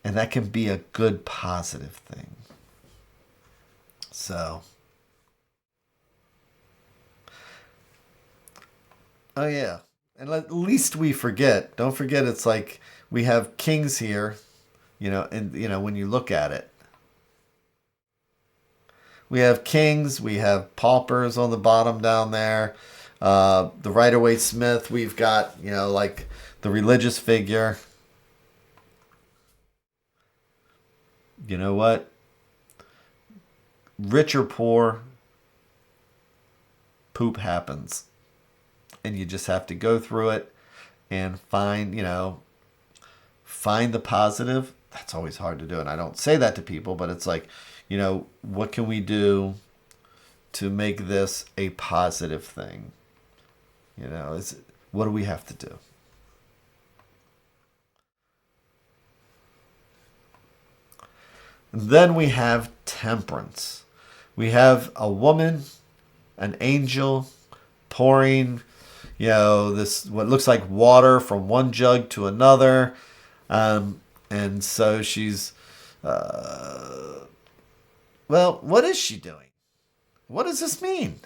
And that can be a good, positive thing. So, oh yeah. And at least we forget. Don't forget it's like we have kings here, and when you look at it. We have kings, we have paupers on the bottom down there. The Rider-Waite-Smith, we've got, like the religious figure. You know what? Rich or poor, poop happens. And you just have to go through it and find the positive. That's always hard to do. And I don't say that to people, but it's like, what can we do to make this a positive thing? What do we have to do? Then we have temperance. We have a woman, an angel, pouring, this what looks like water from one jug to another. And so she's, what is she doing? What does this mean?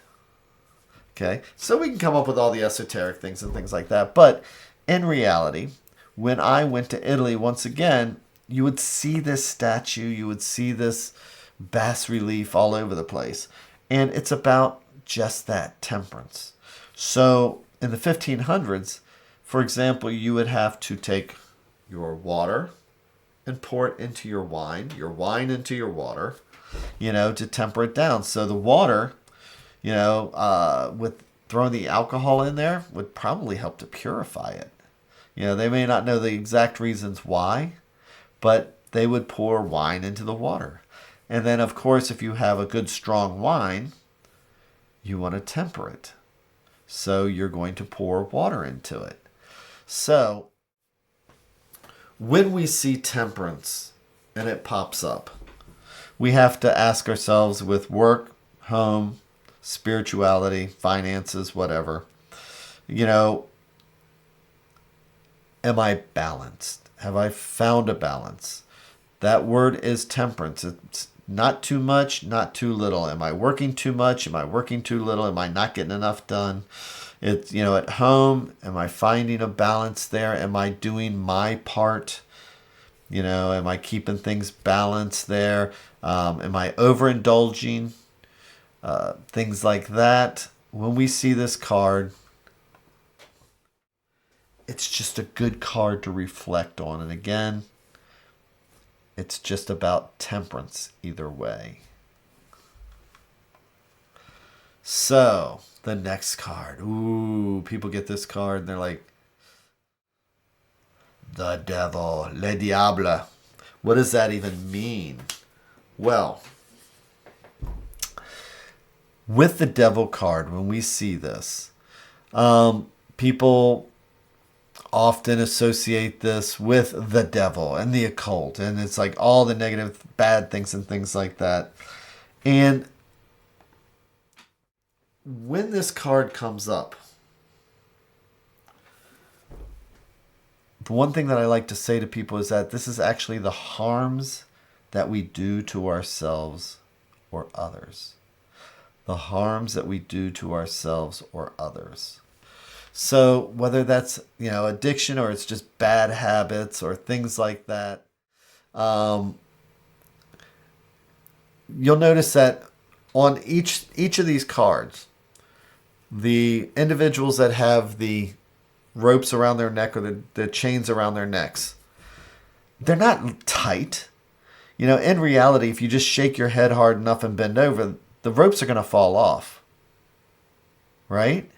Okay, so we can come up with all the esoteric things and things like that. But in reality, when I went to Italy, once again, you would see this statue, you would see this bas relief all over the place. And it's about just that, temperance. So in the 1500s, for example, you would have to take your water and pour it into your wine into your water, to temper it down. So the water, with throwing the alcohol in there would probably help to purify it. They may not know the exact reasons why, but they would pour wine into the water. And then, of course, if you have a good strong wine, you want to temper it. So you're going to pour water into it. So when we see temperance and it pops up, we have to ask ourselves with work, home, spirituality, finances, whatever, am I balanced? Have I found a balance? That word is temperance. It's not too much, not too little. Am I working too much? Am I working too little? Am I not getting enough done? It's, at home, am I finding a balance there? Am I doing my part? Am I keeping things balanced there? Am I overindulging? Things like that. When we see this card, it's just a good card to reflect on. And again, it's just about temperance either way. So, the next card. Ooh, people get this card and they're like, the devil, le diable. What does that even mean? Well, with the devil card, when we see this, people often associate this with the devil and the occult, and it's like all the negative, bad things and things like that. And when this card comes up, the one thing that I like to say to people is that this is actually the harms that we do to ourselves or others. The harms that we do to ourselves or others. So whether that's, addiction or it's just bad habits or things like that, you'll notice that on each of these cards, the individuals that have the ropes around their neck or the chains around their necks, they're not tight. In reality, if you just shake your head hard enough and bend over, the ropes are going to fall off, right?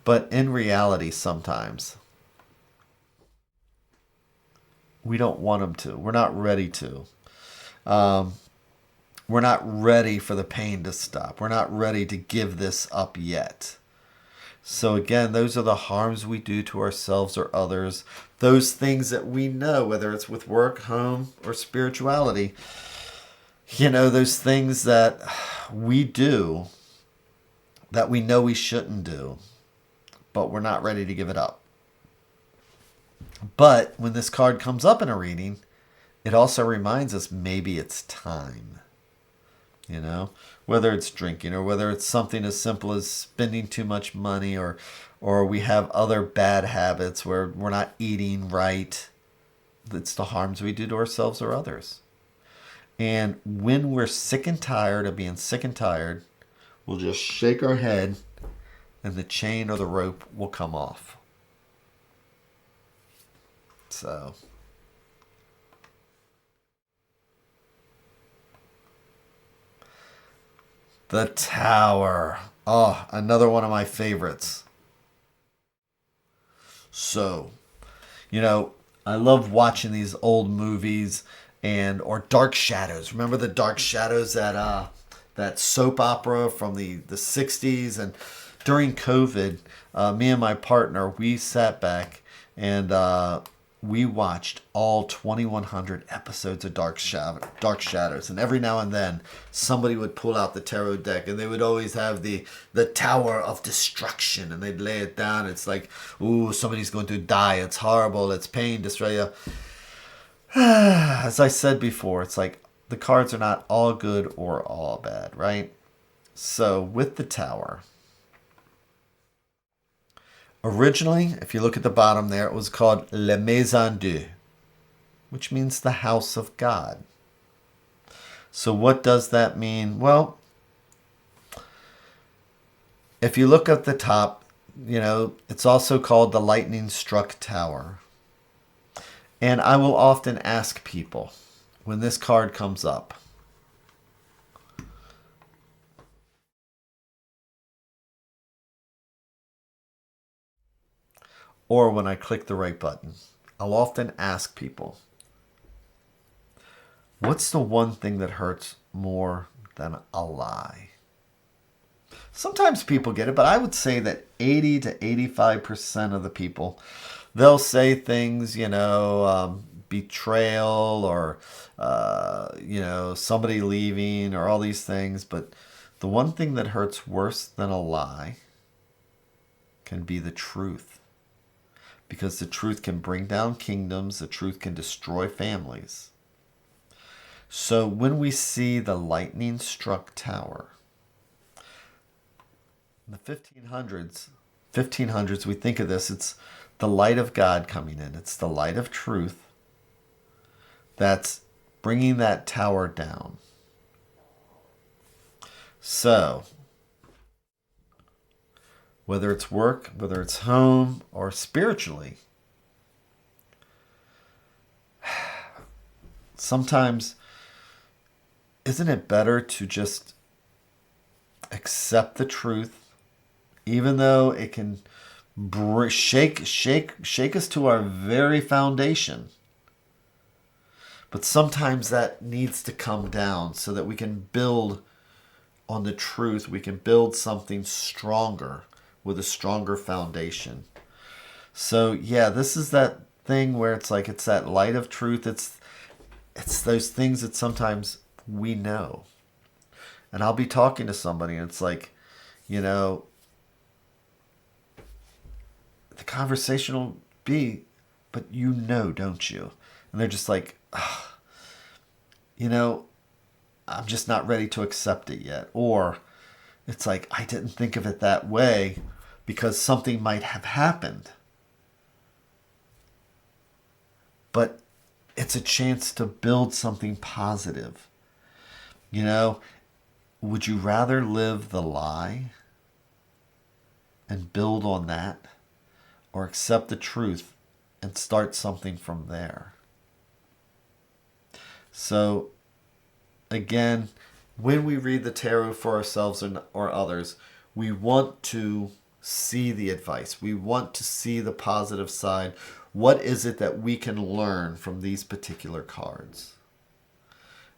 But in reality, sometimes we don't want them to. We're not ready to. We're not ready for the pain to stop. We're not ready to give this up yet. So again, those are the harms we do to ourselves or others. Those things that we know, whether it's with work, home, or spirituality, those things that we do that we know we shouldn't do, but we're not ready to give it up. But when this card comes up in a reading, it also reminds us maybe it's time. Whether it's drinking or whether it's something as simple as spending too much money or we have other bad habits where we're not eating right. It's the harms we do to ourselves or others. And when we're sick and tired of being sick and tired, we'll just shake our head and the chain or the rope will come off. So the Tower. Oh, another one of my favorites. So, I love watching these old movies or Dark Shadows. Remember the Dark Shadows, that soap opera from the 60s? And during COVID, me and my partner, we sat back and we watched all 2,100 episodes of Dark Shadows. And every now and then, somebody would pull out the tarot deck, and they would always have the Tower of Destruction, and they'd lay it down. It's like, ooh, somebody's going to die. It's horrible. It's pain, destroy you. As I said before, it's like the cards are not all good or all bad, right? So with the Tower, originally, if you look at the bottom there, it was called La Maison Dieu, which means the house of God. So what does that mean? Well, if you look at the top, it's also called the lightning struck tower. And I will often ask people when this card comes up, or when I click the right button, I'll often ask people, what's the one thing that hurts more than a lie? Sometimes people get it, but I would say that 80 to 85% of the people, they'll say things, betrayal or, somebody leaving or all these things. But the one thing that hurts worse than a lie can be the truth. Because the truth can bring down kingdoms. The truth can destroy families. So when we see the lightning struck tower, in the 1500s, we think of this, it's the light of God coming in. It's the light of truth that's bringing that tower down. So, whether it's work, whether it's home, or spiritually, sometimes, isn't it better to just accept the truth, even though it can shake us to our very foundation? But sometimes that needs to come down so that we can build on the truth. We can build something stronger with a stronger foundation. So yeah, this is that thing where it's like it's that light of truth. It's those things that sometimes we know. And I'll be talking to somebody and it's like, the conversation will be, but don't you? And they're just like, I'm just not ready to accept it yet. Or it's like, I didn't think of it that way because something might have happened. But it's a chance to build something positive. Would you rather live the lie and build on that, or accept the truth and start something from there. So, again, when we read the tarot for ourselves or others, we want to see the advice. We want to see the positive side. What is it that we can learn from these particular cards?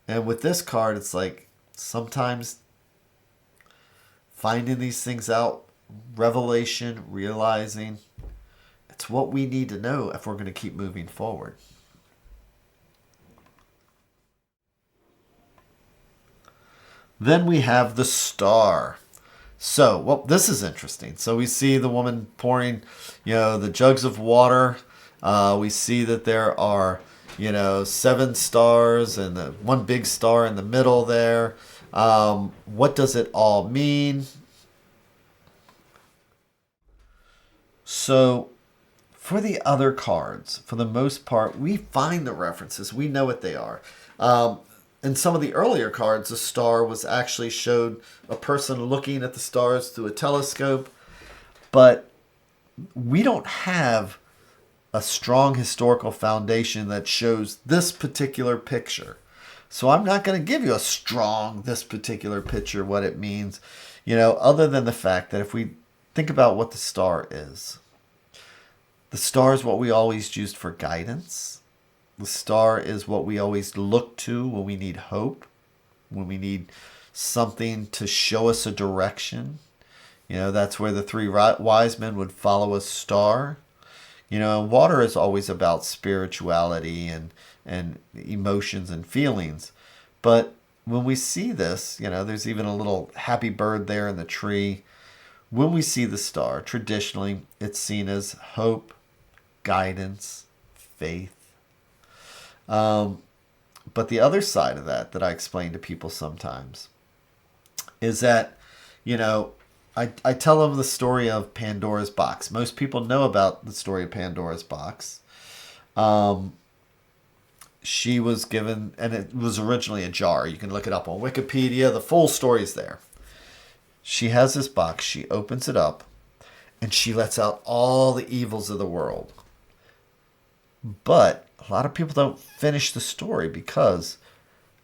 And with this card, it's like sometimes finding these things out, revelation, realizing, it's what we need to know if we're going to keep moving forward. Then we have the Star. So, well, this is interesting. So we see the woman pouring, the jugs of water. We see that there are, 7 stars and one big star in the middle there. What does it all mean? So, for the other cards, for the most part, we find the references. We know what they are. In some of the earlier cards, the star was actually showed a person looking at the stars through a telescope. But we don't have a strong historical foundation that shows this particular picture. So I'm not going to give you a strong, this particular picture, what it means, other than the fact that if we think about what the star is what we always used for guidance. The star is what we always look to when we need hope, when we need something to show us a direction. That's where the 3 wise men would follow a star. Water is always about spirituality and emotions and feelings. But when we see this, there's even a little happy bird there in the tree. When we see the star, traditionally, it's seen as hope, guidance, faith. But the other side of that I explain to people sometimes is that, I tell them the story of Pandora's box. Most people know about the story of Pandora's box. She was given, and it was originally a jar. You can look it up on Wikipedia. The full story is there. She has this box. She opens it up, and she lets out all the evils of the world. But a lot of people don't finish the story, because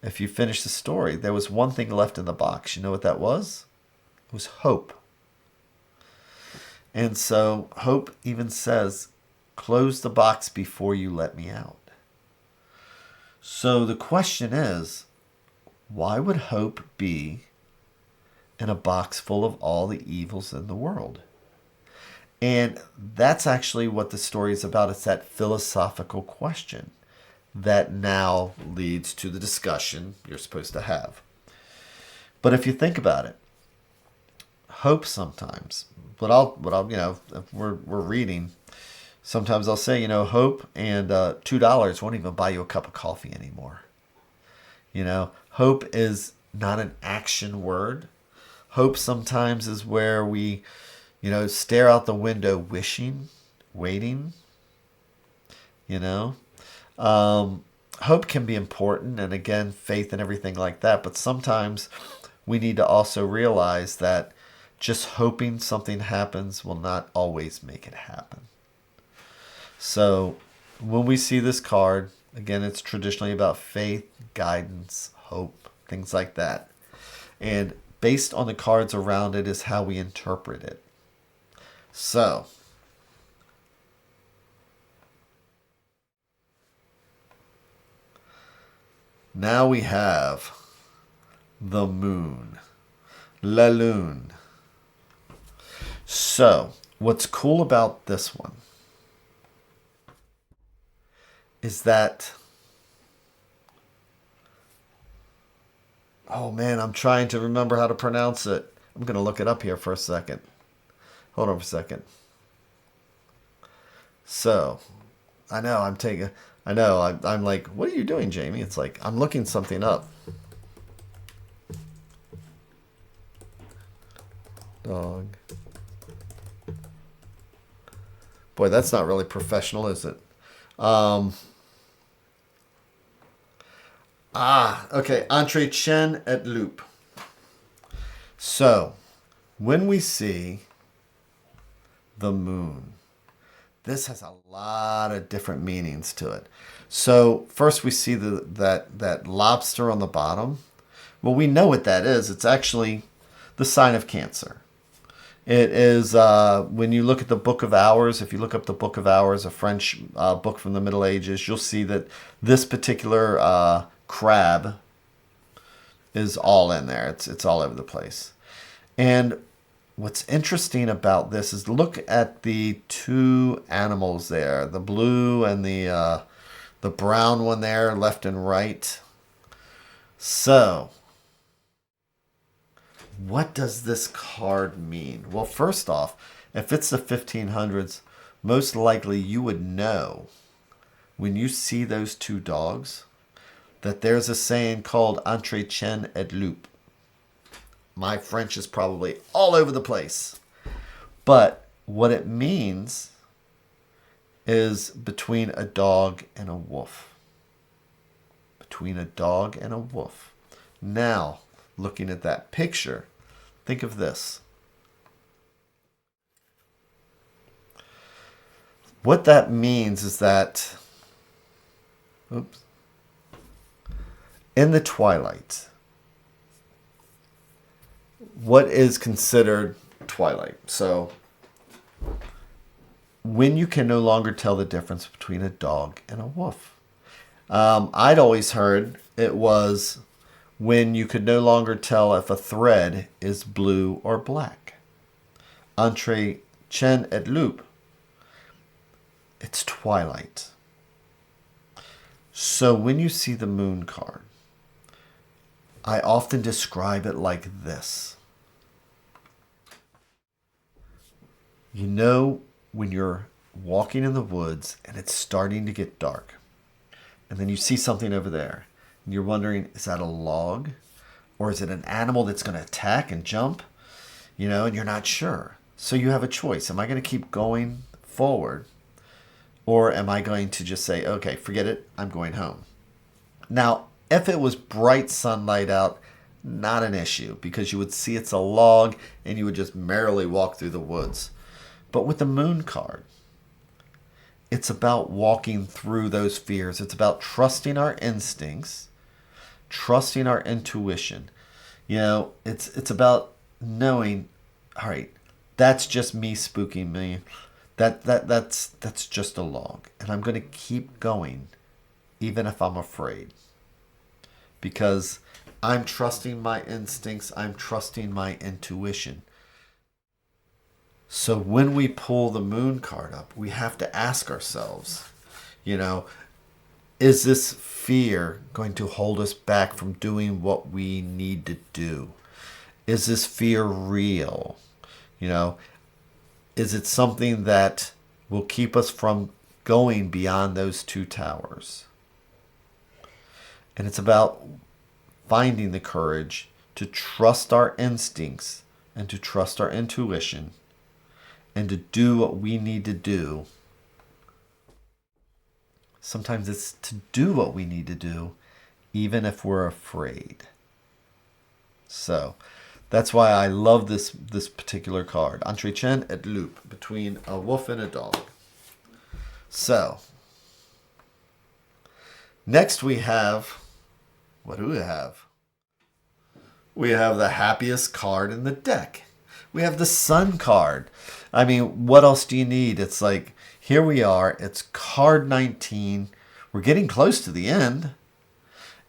if you finish the story, there was one thing left in the box. You know what that was? It was hope. And so hope even says, close the box before you let me out. So the question is, why would hope be in a box full of all the evils in the world? And that's actually what the story is about. It's that philosophical question that now leads to the discussion you're supposed to have. But if you think about it, hope sometimes, if we're reading, sometimes I'll say, hope and $2 won't even buy you a cup of coffee anymore. Hope is not an action word. Hope sometimes is where we, stare out the window wishing, waiting, Hope can be important, and again, faith and everything like that. But sometimes we need to also realize that just hoping something happens will not always make it happen. So when we see this card, again, it's traditionally about faith, guidance, hope, things like that. And based on the cards around it is how we interpret it. So now we have the moon, la lune. So what's cool about this one is that, oh man, I'm trying to remember how to pronounce it. I'm going to look it up here for a second. Hold on for a second. So, I'm like, what are you doing, Jamie? It's like, I'm looking something up. Dog. Boy, that's not really professional, is it? Okay. Entretien et loup. So, when we see the moon. This has a lot of different meanings to it. So first we see that lobster on the bottom. Well, we know what that is. It's actually the sign of Cancer. It is, when you look at the Book of Hours, if you look up the Book of Hours, a French book from the Middle Ages, you'll see that this particular crab is all in there. It's all over the place. And what's interesting about this is look at the two animals there, the blue and the brown one there, left and right. So, what does this card mean? Well, first off, if it's the 1500s, most likely you would know when you see those two dogs that there's a saying called entre chien et loup. My French is probably all over the place. But what it means is between a dog and a wolf. Between a dog and a wolf. Now, looking at that picture, think of this. What that means is that, in the twilight, what is considered twilight? So, when you can no longer tell the difference between a dog and a wolf. I'd always heard it was when you could no longer tell if a thread is blue or black. Entre chien et loup. It's twilight. So when you see the moon card, I often describe it like this. You know when you're walking in the woods and it's starting to get dark, and then you see something over there, and you're wondering, is that a log? Or is it an animal that's going to attack and jump? You know, and you're not sure. So you have a choice. Am I going to keep going forward? Or am I going to just say, okay, forget it, I'm going home? Now, if it was bright sunlight out, not an issue, because you would see it's a log and you would just merrily walk through the woods. But with the moon card, it's about walking through those fears. It's about trusting our instincts, trusting our intuition. You know, it's about knowing, all right, that's just me spooking me. That's just a log. And I'm going to keep going, even if I'm afraid. Because I'm trusting my instincts. I'm trusting my intuition. So when we pull the moon card up, we have to ask ourselves, you know, is this fear going to hold us back from doing what we need to do? Is this fear real? You know, is it something that will keep us from going beyond those two towers? And it's about finding the courage to trust our instincts and to trust our intuition and to do what we need to do. Sometimes it's to do what we need to do, even if we're afraid. So that's why I love this particular card. Entre chien et loup, between a wolf and a dog. So, next we have, what do we have? We have the happiest card in the deck. We have the Sun card. I mean, what else do you need? It's like, here we are. It's card 19. We're getting close to the end.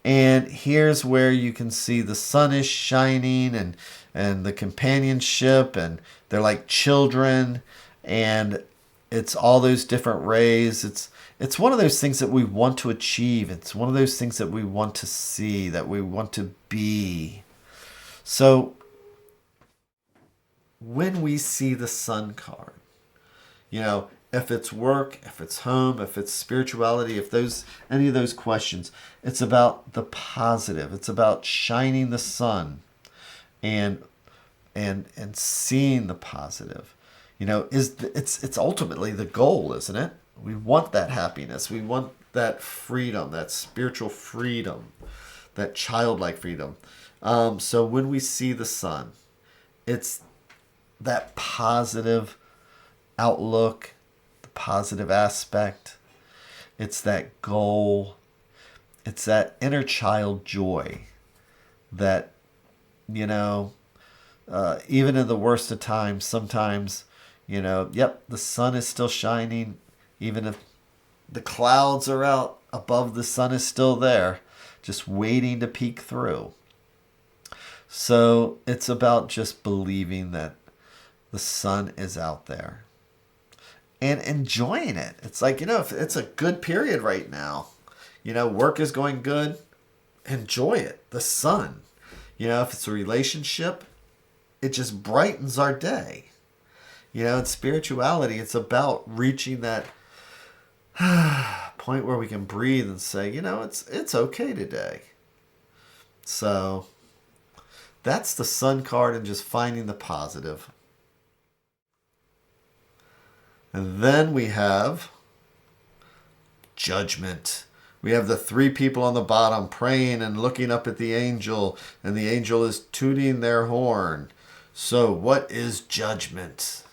And here's where you can see the sun is shining and the companionship. And they're like children. And it's all those different rays. It's one of those things that we want to achieve. It's one of those things that we want to see, that we want to be. So when we see the Sun card, you know, if it's work, if it's home, if it's spirituality, if those any of those questions, it's about the positive. It's about shining the sun and seeing the positive. You know, it's ultimately the goal, isn't it? We want that happiness. We want that freedom, that spiritual freedom, that childlike freedom. So when we see the sun, it's that positive outlook, the positive aspect. It's that goal. It's that inner child joy that, you know, even in the worst of times, sometimes, yep, the sun is still shining. Even if the clouds are out above, the sun is still there, just waiting to peek through. So it's about just believing that the sun is out there and enjoying it. It's like, if it's a good period right now, work is going good, enjoy it. The sun, if it's a relationship, it just brightens our day. In spirituality, it's about reaching that point where we can breathe and say, it's okay today. So that's the sun card, and just finding the positive. And then we have judgment. We have the three people on the bottom praying and looking up at the angel, and the angel is tooting their horn. So what is judgment?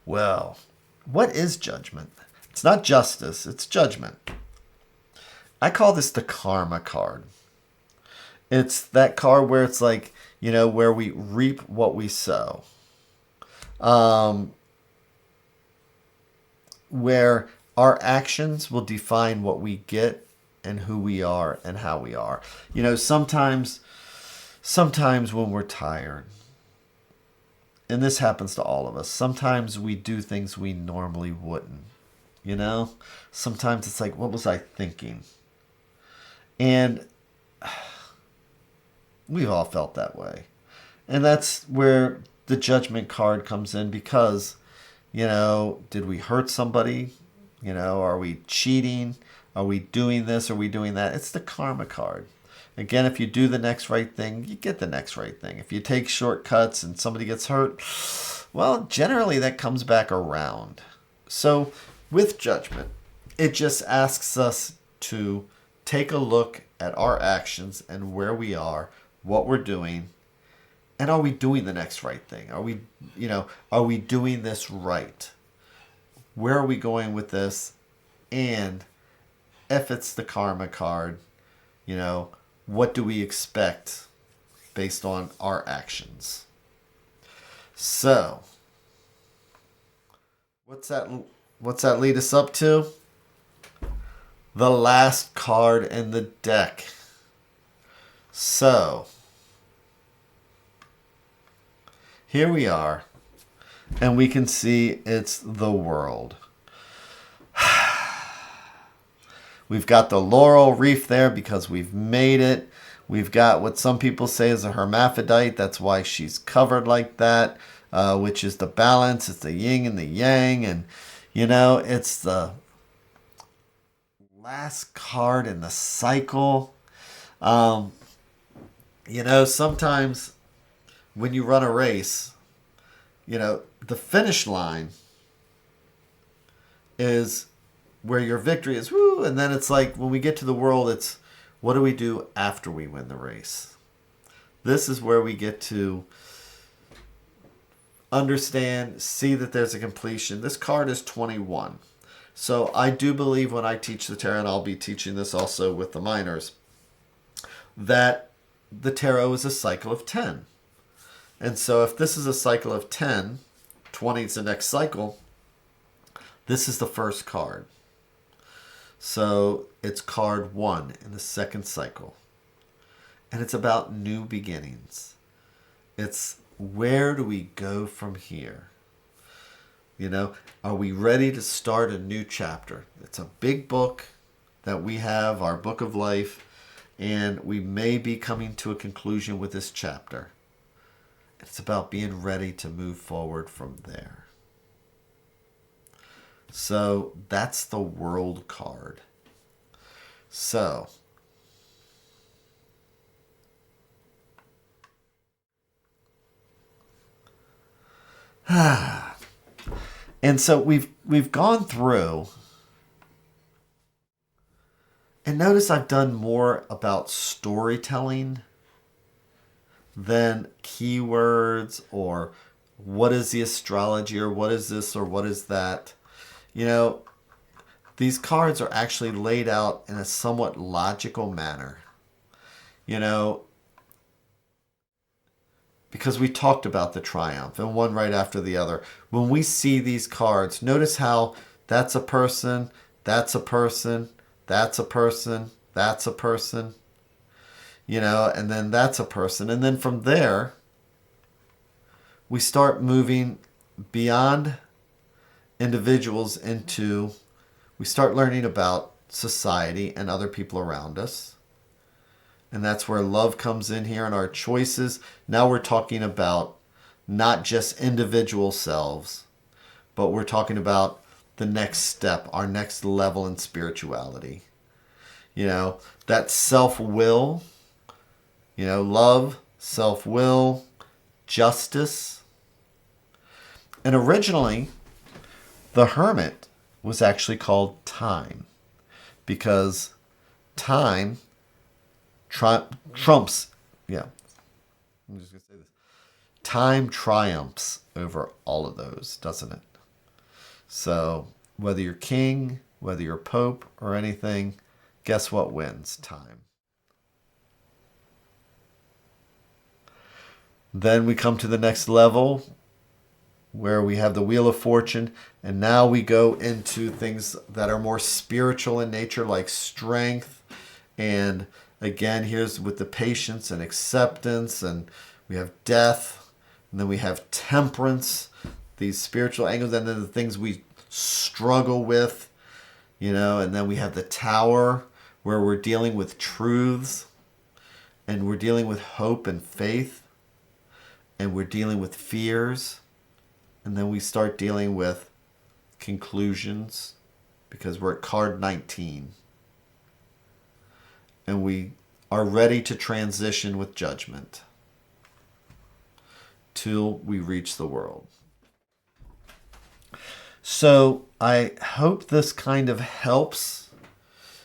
Well, what is judgment? It's not justice, it's judgment. I call this the karma card. It's that card where it's like, where we reap what we sow. Where our actions will define what we get and who we are and how we are. Sometimes when we're tired, and this happens to all of us, sometimes we do things we normally wouldn't. Sometimes it's like, what was I thinking? And we've all felt that way. And that's where the judgment card comes in, because, did we hurt somebody? Are we cheating? Are we doing this? Are we doing that? It's the karma card. Again, if you do the next right thing, you get the next right thing. If you take shortcuts and somebody gets hurt, well, generally that comes back around. So with judgment, it just asks us to take a look at our actions and where we are, what we're doing, and are we doing the next right thing? Are we doing this right? Where are we going with this? And if it's the karma card, what do we expect based on our actions? So, what's that lead us up to? The last card in the deck. So, here we are, and we can see it's the world. We've got the laurel wreath there because we've made it. We've got what some people say is a hermaphrodite. That's why she's covered like that, which is the balance. It's the yin and the yang. And, it's the last card in the cycle. Sometimes when you run a race, the finish line is where your victory is, woo, and then it's like when we get to the world, it's what do we do after we win the race? This is where we get to understand, see that there's a completion. This card is 21. So I do believe when I teach the tarot, and I'll be teaching this also with the minors, that the tarot is a cycle of 10. And so if this is a cycle of 10, 20 is the next cycle, this is the first card. So it's card 1 in the second cycle. And it's about new beginnings. It's where do we go from here? Are we ready to start a new chapter? It's a big book that we have, our book of life, and we may be coming to a conclusion with this chapter. It's about being ready to move forward from there. So that's the world card. So and so we've gone through, and notice I've done more about storytelling than keywords or what is the astrology, or what is this, or what is that. You know, these cards are actually laid out in a somewhat logical manner. You know, because we talked about the triumph and one right after the other. When we see these cards, notice how that's a person, that's a person, that's a person, that's a person, you know, and then that's a person. And then from there, we start moving beyond individuals into, we start learning about society and other people around us. And that's where love comes in here and our choices. Now we're talking about not just individual selves, but we're talking about the next step, our next level in spirituality. You know, that self-will, you know, love, self-will, justice. And originally, the Hermit was actually called Time, because time trumps, yeah, I'm just going to say this. Time triumphs over all of those, doesn't it? So whether you're king, whether you're pope or anything, guess what wins? Time. Then we come to the next level where we have the Wheel of Fortune, and now we go into things that are more spiritual in nature, like strength. And again, here's with the patience and acceptance, and we have death, and then we have temperance, these spiritual angles, and then the things we struggle with, you know, and then we have the Tower, where we're dealing with truths, and we're dealing with hope and faith, and we're dealing with fears, and then we start dealing with conclusions, because we're at card 19. And we are ready to transition with judgment till we reach the world. So I hope this kind of helps,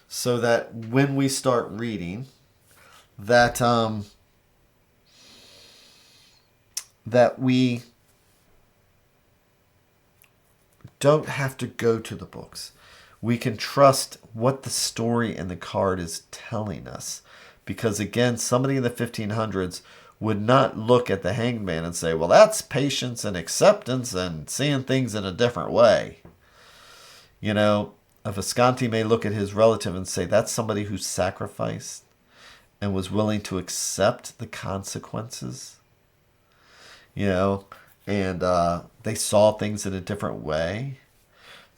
so that when we start reading, that that we don't have to go to the books. We can trust what the story in the card is telling us. Because again, somebody in the 1500s would not look at the Hanged Man and say, well, that's patience and acceptance and seeing things in a different way. You know, a Visconti may look at his relative and say, that's somebody who sacrificed and was willing to accept the consequences. You know, and they saw things in a different way.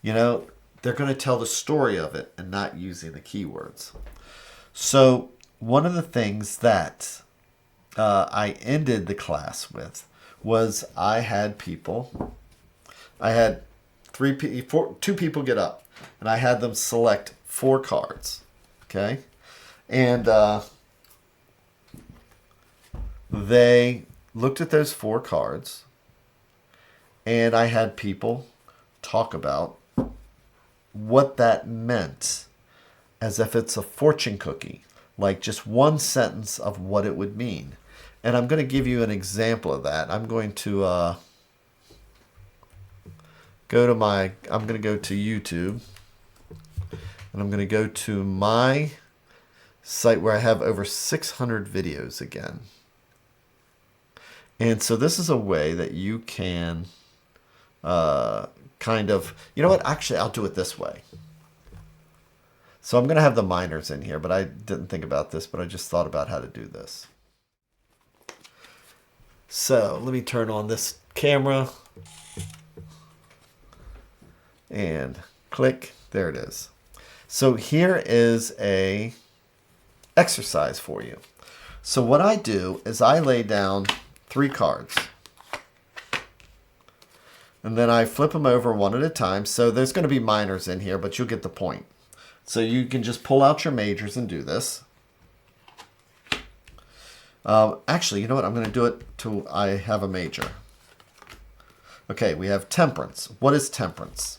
You know, they're going to tell the story of it and not using the keywords. So one of the things that I ended the class with was I had two people get up, and I had them select 4 cards. Okay. And they looked at those 4 cards, and I had people talk about what that meant, as if it's a fortune cookie, like just one sentence of what it would mean. And I'm going to give you an example of that. I'm going to go to YouTube, and I'm going to go to my site where I have over 600 videos again. And so this is a way that you can kind of, you know what, actually I'll do it this way. So I'm going to have the minors in here, but I didn't think about this, but I just thought about how to do this. So let me turn on this camera and click. There it is. So here is a exercise for you. So what I do is I lay down 3 cards, and then I flip them over one at a time. So there's going to be minors in here, but you'll get the point. So you can just pull out your majors and do this. Actually, you know what? I'm going to do it till I have a major. Okay, we have temperance. What is temperance?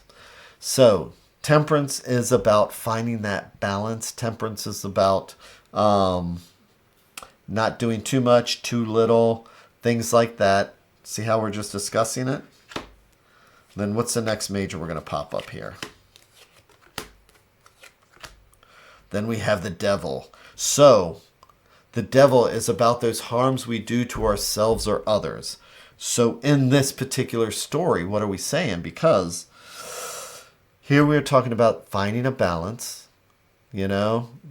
So temperance is about finding that balance. Temperance is about not doing too much, too little, things like that. See how we're just discussing it? Then what's the next major we're going to pop up here? Then we have the devil. So, the devil is about those harms we do to ourselves or others. So, in this particular story, what are we saying? Because here we're talking about finding a balance,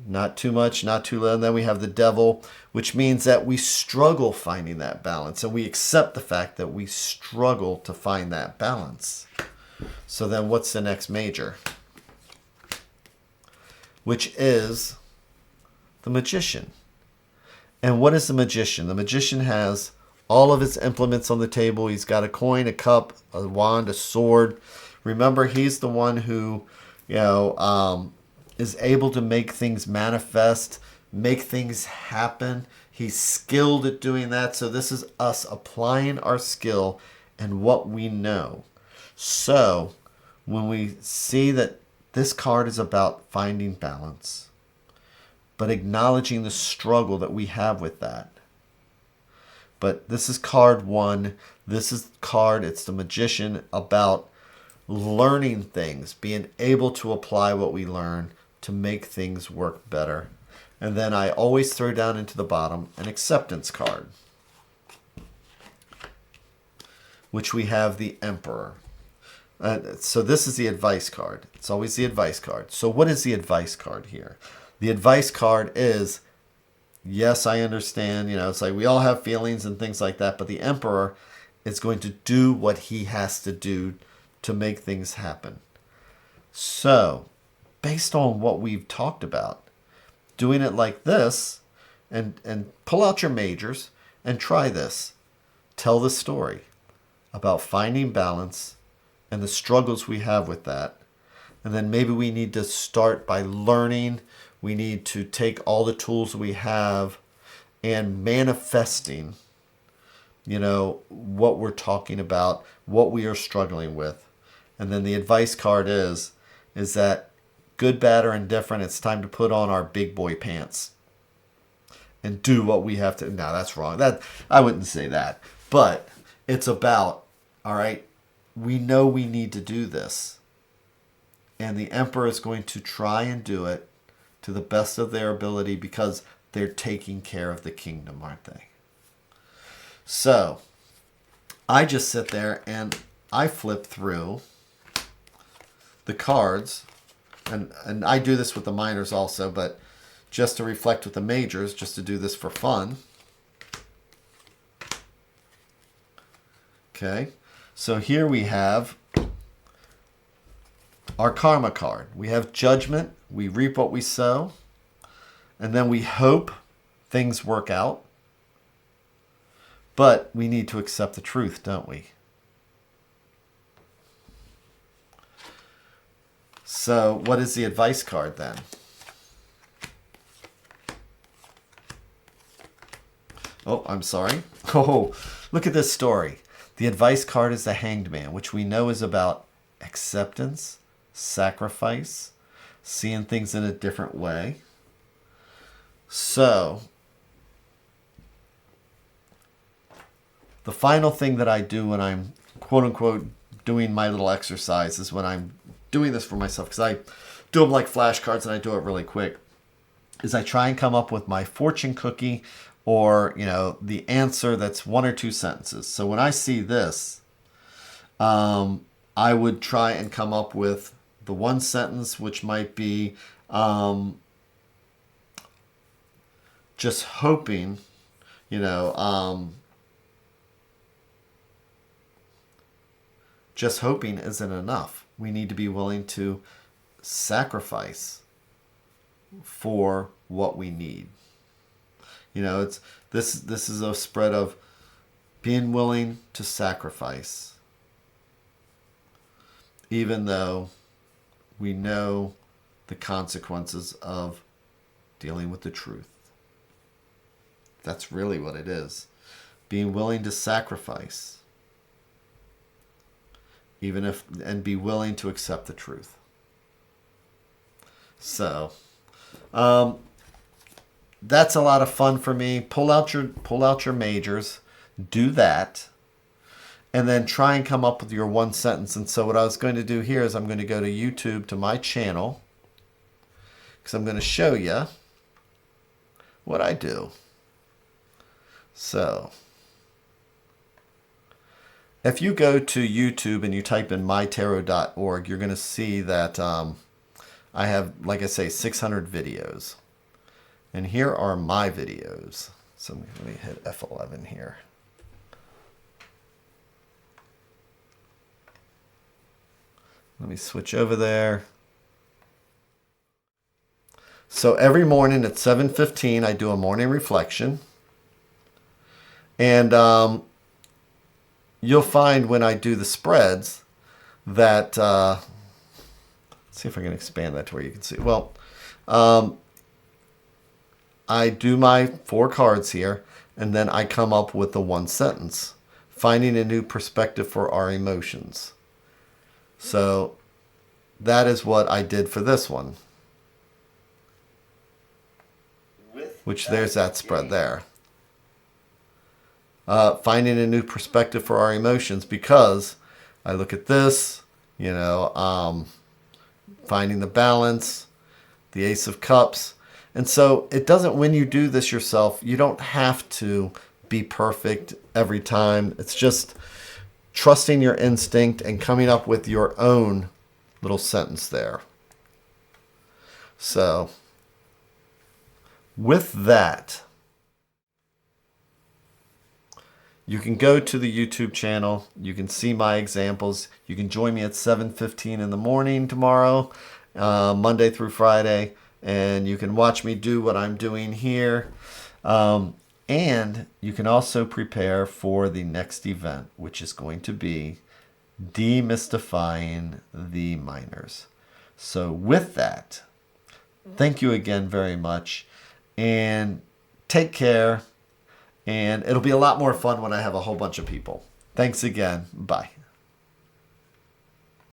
not too much, not too little. And then we have the devil, which means that we struggle finding that balance. And we accept the fact that we struggle to find that balance. So then what's the next major? Which is the magician. And what is the magician? The magician has all of his implements on the table. He's got a coin, a cup, a wand, a sword. Remember, he's the one who, is able to make things manifest, make things happen. He's skilled at doing that. So this is us applying our skill and what we know. So when we see that this card is about finding balance, but acknowledging the struggle that we have with that. But this is card 1. This is card, it's the magician, about learning things, being able to apply what we learn to make things work better. And then I always throw down into the bottom an acceptance card, which we have the Emperor. So this is the advice card. It's always the advice card. So what is the advice card here? The advice card is, yes, I understand, it's like we all have feelings and things like that, but the Emperor is going to do what he has to do to make things happen. So, based on what we've talked about, doing it like this, and pull out your majors and try this. Tell the story about finding balance and the struggles we have with that. And then maybe we need to start by learning. We need to take all the tools we have and manifesting, what we're talking about, what we are struggling with. And then the advice card is that good, bad, or indifferent, it's time to put on our big boy pants and do what we have to. No, that's wrong. I wouldn't say that. But it's about, all right, we know we need to do this. And the Emperor is going to try and do it to the best of their ability because they're taking care of the kingdom, aren't they? So, I just sit there and I flip through the cards. And I do this with the minors also, but just to reflect with the majors, just to do this for fun. Okay, so here we have our karma card. We have judgment. We reap what we sow. And then we hope things work out. But we need to accept the truth, don't we? So what is the advice card then? Oh, I'm sorry. Oh, look at this story. The advice card is the Hanged Man, which we know is about acceptance, sacrifice, seeing things in a different way. So, the final thing that I do when I'm quote-unquote doing my little exercise is when I'm doing this for myself, because I do them like flashcards and I do it really quick, is I try and come up with my fortune cookie or, the answer that's 1 or 2 sentences. So when I see this, I would try and come up with the one sentence, which might be just hoping, just hoping isn't enough. We need to be willing to sacrifice for what we need. It's this is a spread of being willing to sacrifice, even though we know the consequences of dealing with the truth. That's really what it is. Being willing to sacrifice, and be willing to accept the truth. So, that's a lot of fun for me. Pull out your majors. Do that. and then try and come up with your one sentence. And so what I was going to do here is I'm going to go to YouTube to my channel, because I'm going to show you what I do. So if you go to YouTube and you type in MyTarot.org, you're going to see that I have, like I say, 600 videos. And here are my videos. So let me hit F11 here. Let me switch over there. So every morning at 7:15, I do a morning reflection. And you'll find when I do the spreads that, let's see if I can expand that to where you can see. Well, I do my 4 cards here, and then I come up with the one sentence, finding a new perspective for our emotions. So that is what I did for this one, which there's that spread there. Finding a new perspective for our emotions, because I look at this, finding the balance, the Ace of Cups. And so it doesn't, when you do this yourself, you don't have to be perfect every time. It's just trusting your instinct and coming up with your own little sentence there. So with that, you can go to the YouTube channel. You can see my examples. You can join me at 7:15 in the morning tomorrow, Monday through Friday. And you can watch me do what I'm doing here. And you can also prepare for the next event, which is going to be demystifying the minors. So with that, thank you again very much. And take care. And it'll be a lot more fun when I have a whole bunch of people. Thanks again. Bye.